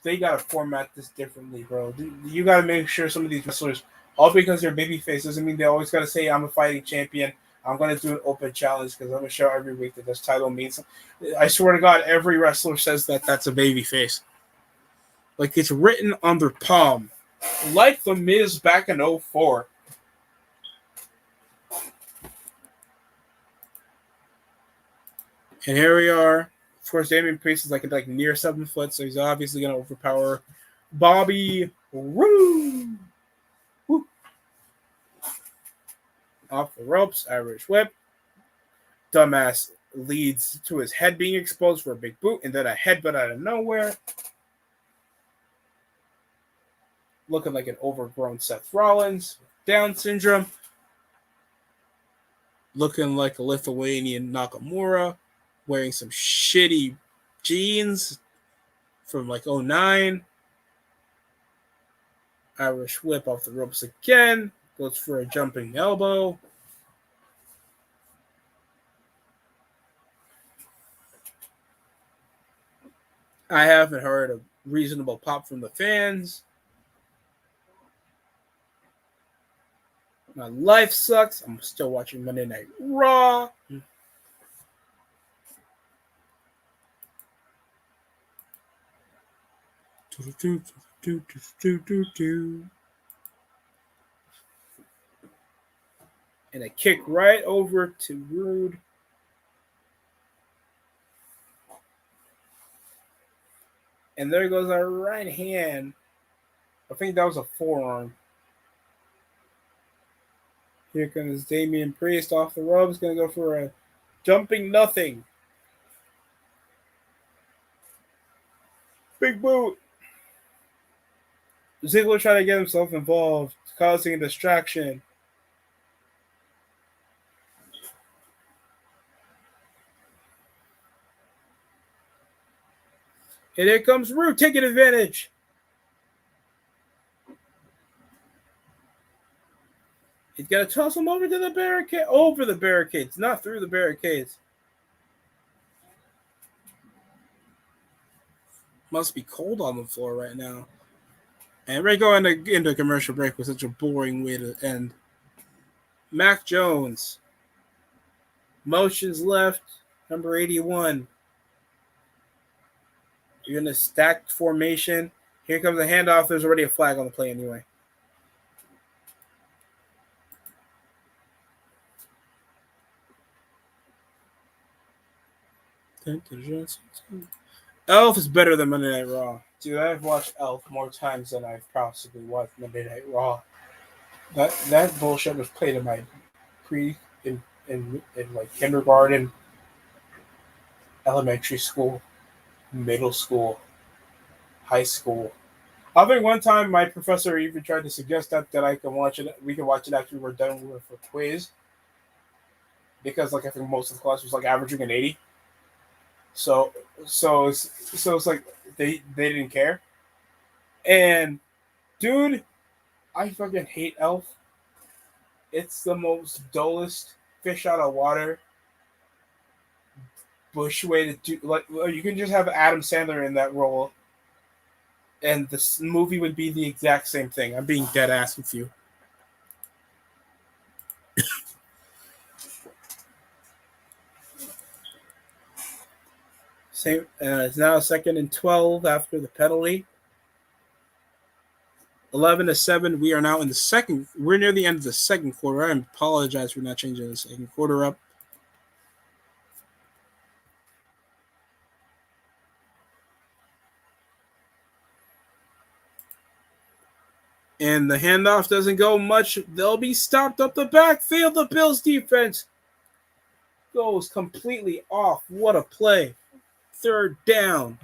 A: They got to format this differently, bro. You got to make sure some of these wrestlers, all because they're babyface, doesn't mean they always got to say, I'm a fighting champion. I'm going to do an open challenge because I'm going to show every week that this title means something. I swear to God, every wrestler says that that's a babyface. Like it's written on their palm. Like The Miz back in 2004. And here we are. Of course, Damian Priest is like near 7 foot, so he's obviously going to overpower Bobby Roode. Woo. Off the ropes, Irish whip. Dumbass leads to his head being exposed for a big boot, and then a headbutt out of nowhere. Looking like an overgrown Seth Rollins. Down syndrome. Looking like a Lithuanian Nakamura. Wearing some shitty jeans from like 2009. Irish whip off the ropes again. Goes for a jumping elbow. I haven't heard a reasonable pop from the fans. My life sucks. I'm still watching Monday Night Raw. And a kick right over to Roode. And there goes our right hand. I think that was a forearm. Here comes Damian Priest off the ropes. Going to go for a jumping nothing. Big boot. Ziggler trying to get himself involved, causing a distraction. And here comes Roode taking advantage. He's got to toss him over to the barricade. Over the barricades, not through the barricades. Must be cold on the floor right now. And we're going into a commercial break with such a boring way to end. Mac Jones. Motions left. Number 81. You're in a stacked formation. Here comes a handoff. There's already a flag on the play anyway. Elf is better than Monday Night Raw. Dude, I've watched Elf more times than I've possibly watched Monday Night Raw. That bullshit was played in my pre in like kindergarten, elementary school, middle school, high school. I think one time my professor even tried to suggest that I can watch it. We can watch it after we're done with a quiz because like I think most of the class was like averaging an 80. So so it's like they didn't care. And dude, I fucking hate Elf. It's the most dullest fish out of water Bush way to do. Like you can just have Adam Sandler in that role, and this movie would be the exact same thing. I'm being dead ass with you. Same. It's now 2nd and 12 after the penalty. 11-7. We are now in the second. We're near the end of the second quarter. I apologize for not changing the second quarter up. And the handoff doesn't go much. They'll be stopped up the backfield. The Bills defense goes completely off. What a play. Third down.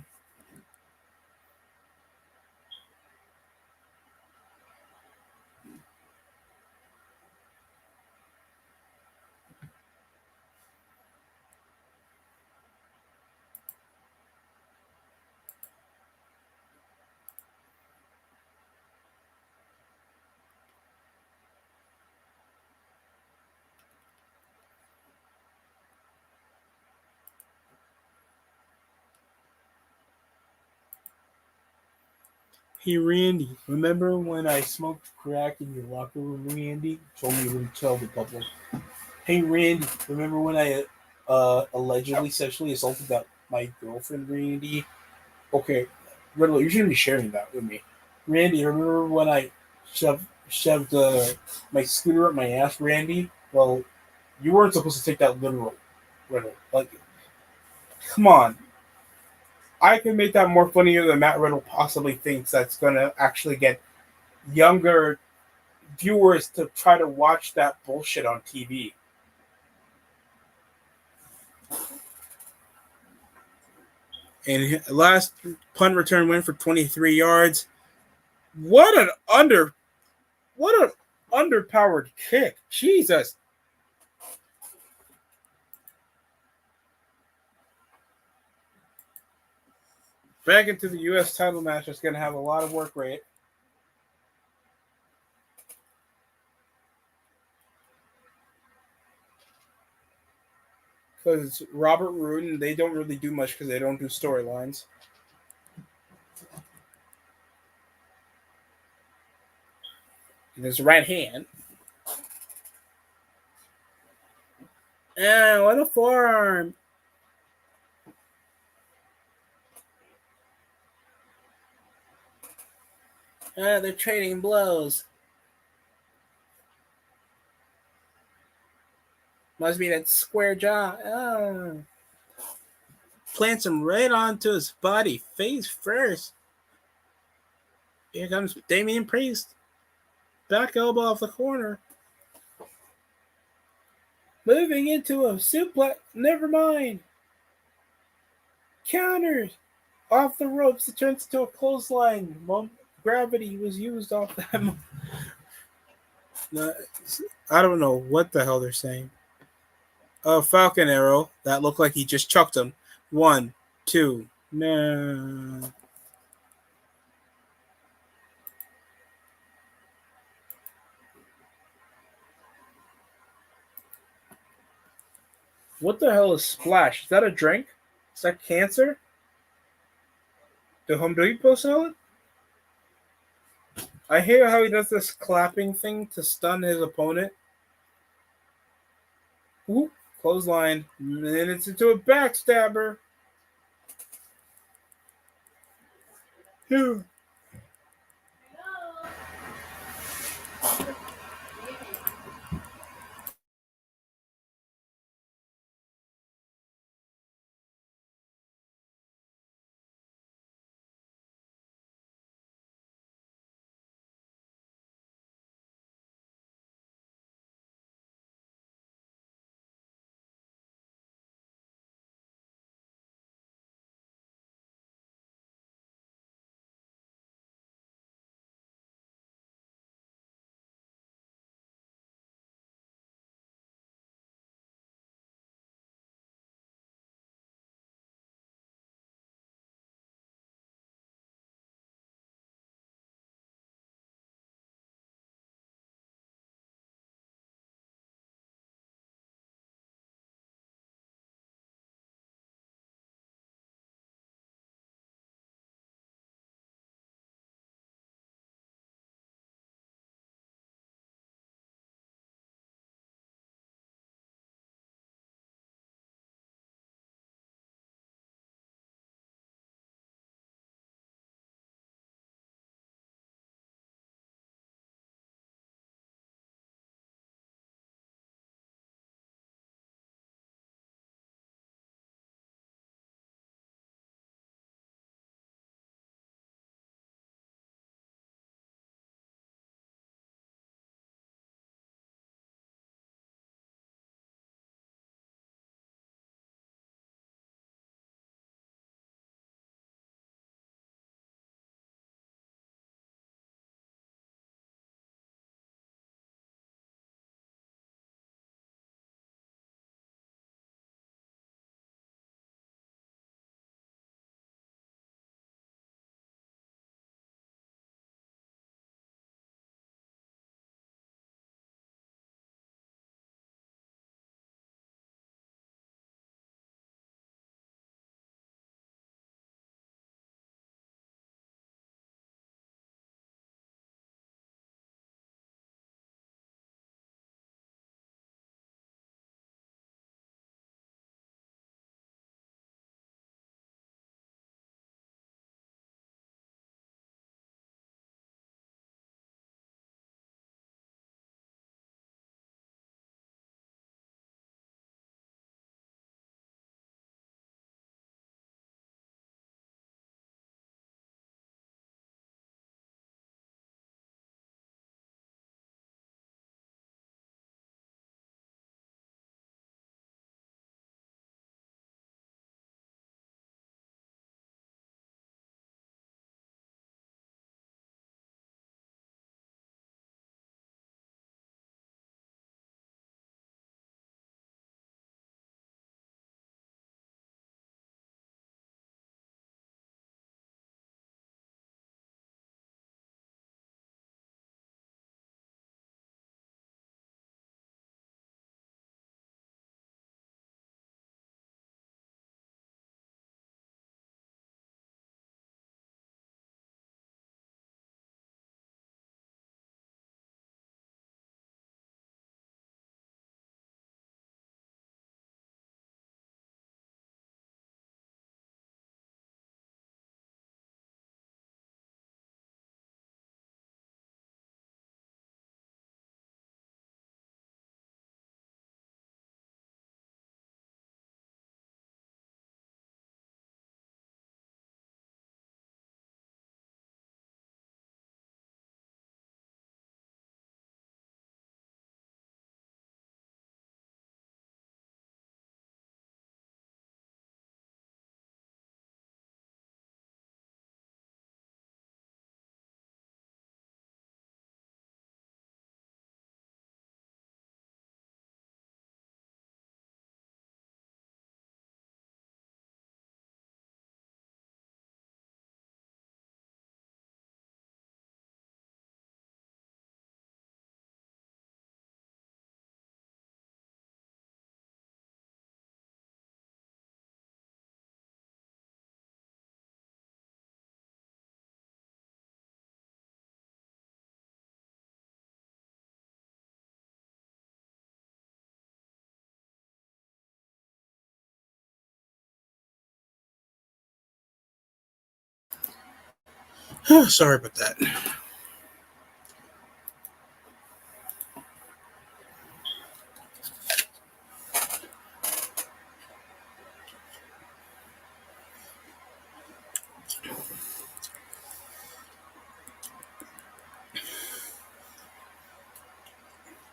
A: Hey Randy, remember when I smoked crack in your locker room, Randy? Told me to tell the public. Hey Randy, remember when I allegedly sexually assaulted my girlfriend, Randy? Okay, Riddle, you shouldn't be sharing that with me. Randy, remember when I shoved my scooter up my ass, Randy? Well, you weren't supposed to take that literal, Riddle. Like, come on. I can make that more funnier than Matt Riddle possibly thinks that's gonna actually get younger viewers to try to watch that bullshit on TV. And last punt return win for 23 yards. What an what an underpowered kick. Jesus. Back into the U.S. title match is going to have a lot of work rate. Because Robert Roode and they don't really do much because they don't do storylines. And his right hand. Ah, what a forearm. Ah, they're trading blows. Must be that square jaw. Oh. Plants him right onto his body, face first. Here comes Damian Priest. Back elbow off the corner. Moving into a suplex. Never mind. Counters. Off the ropes. It turns into a clothesline. Gravity was used off that. I don't know what the hell they're saying. Falcon Arrow. That looked like he just chucked him. 1, 2. No. What the hell is Splash? Is that a drink? Is that cancer? The Home Depot sell it? I hear how he does this clapping thing to stun his opponent. Whoop, clothesline. And it's into a backstabber. Phew. Sorry about that.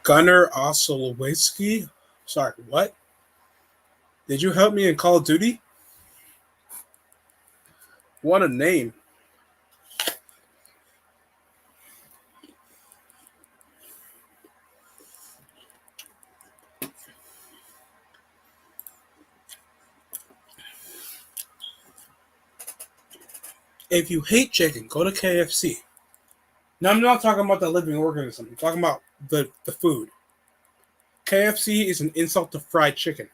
A: Gunnar Osolowitzki? Sorry, what? Did you help me in Call of Duty? What a name. If you hate chicken, go to KFC. Now, I'm not talking about the living organism. I'm talking about the food. KFC is an insult to fried chicken.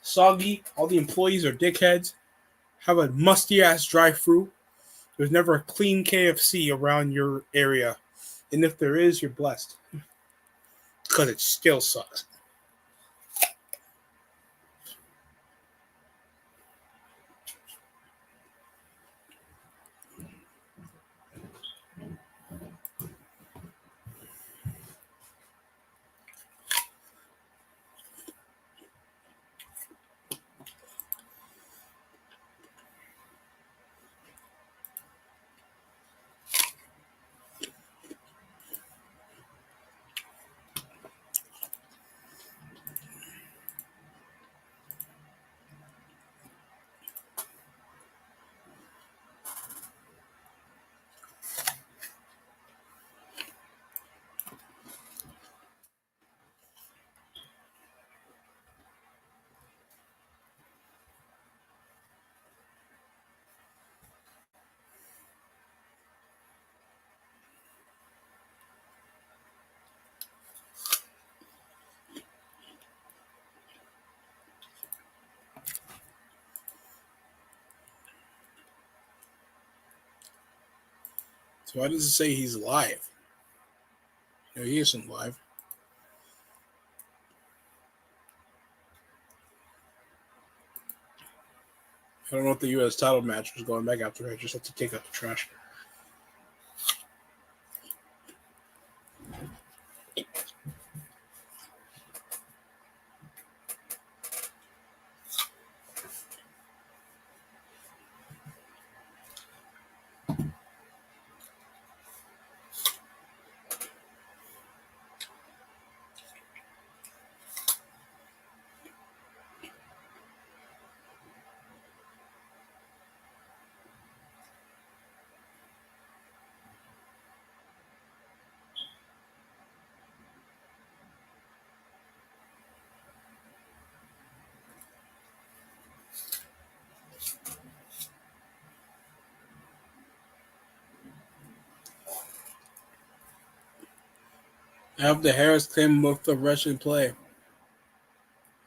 A: Soggy, all the employees are dickheads, have a musty ass drive through. There's never a clean KFC around your area. And if there is, you're blessed. Because it still sucks. So why does it say he's live? No, he isn't live. I don't know if the U.S. title match was going back after. I just had to take out the trash. I hope the Harris came with the Russian play.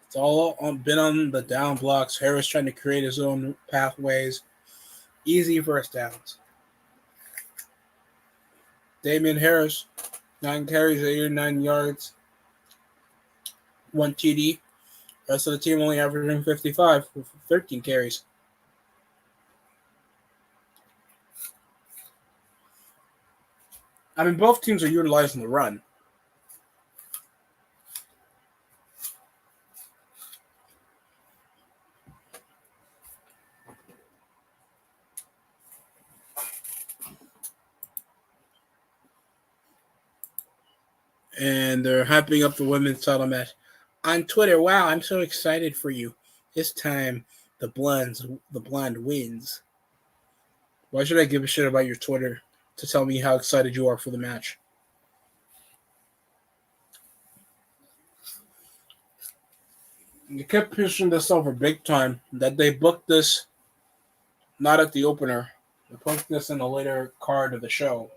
A: It's all been on the down blocks. Harris trying to create his own pathways. Easy first downs. Damian Harris, 9 carries, 89 yards, 1 TD. Rest of the team only averaging 55 with 13 carries. I mean, both teams are utilizing the run. And they're hyping up the women's title match. On Twitter, wow, I'm so excited for you. This time, the blonde wins. Why should I give a shit about your Twitter to tell me how excited you are for the match? You kept pushing this over big time that they booked this not at the opener. They booked this in a later card of the show.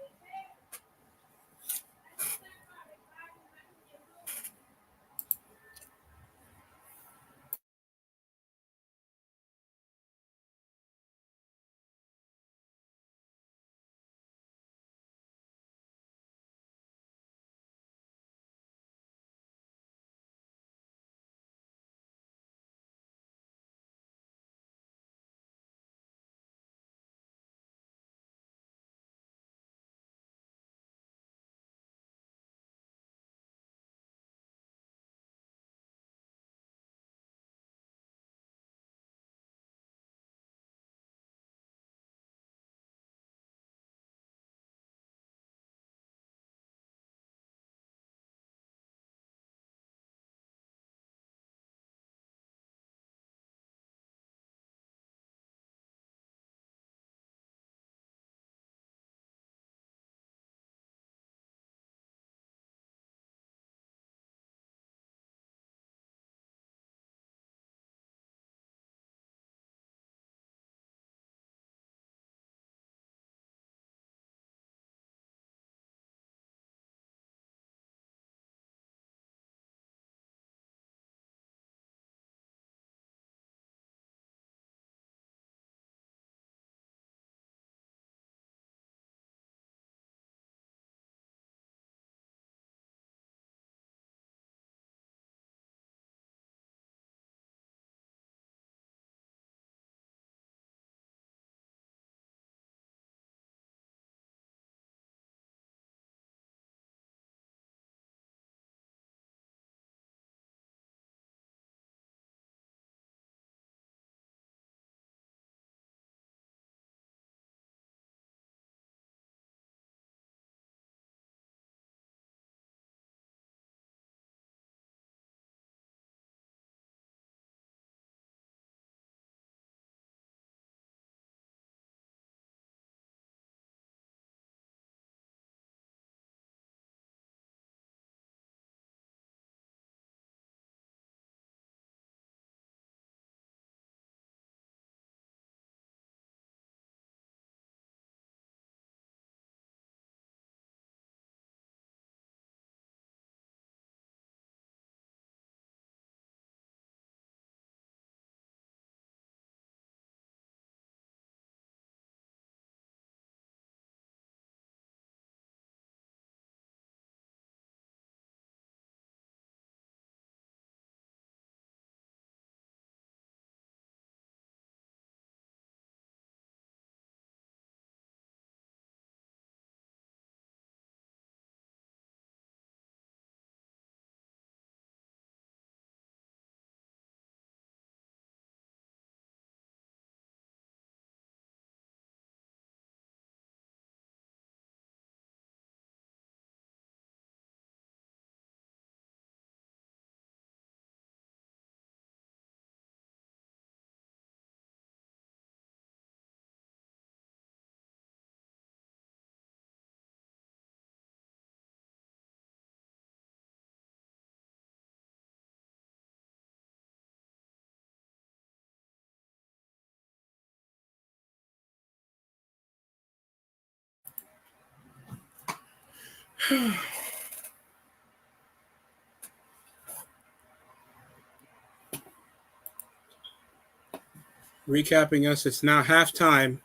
A: Recapping us, it's now halftime.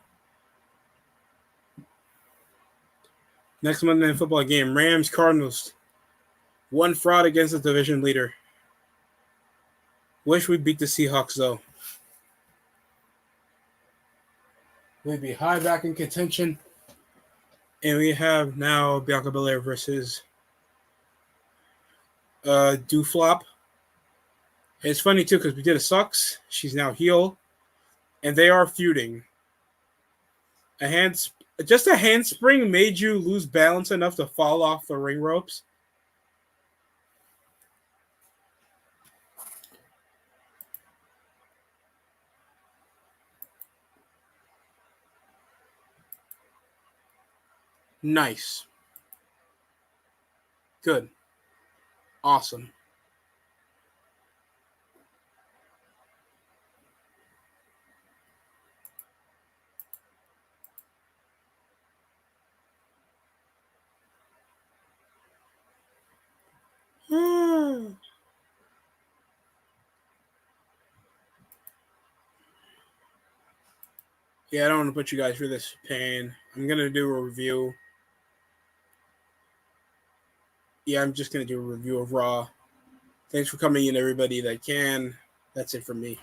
A: Next Monday Night Football game, Rams Cardinals. One fraud against the division leader. Wish we beat the Seahawks though. We'd be high back in contention. And we have now Bianca Belair versus Dooflop. It's funny too because we did a sucks. She's now heel, and they are feuding. Just a handspring made you lose balance enough to fall off the ring ropes. Nice. Good. Awesome. Yeah, I don't want to put you guys through this pain. I'm going to do a review. Yeah, I'm just going to do a review of Raw. Thanks for coming in, everybody that can. That's it from me.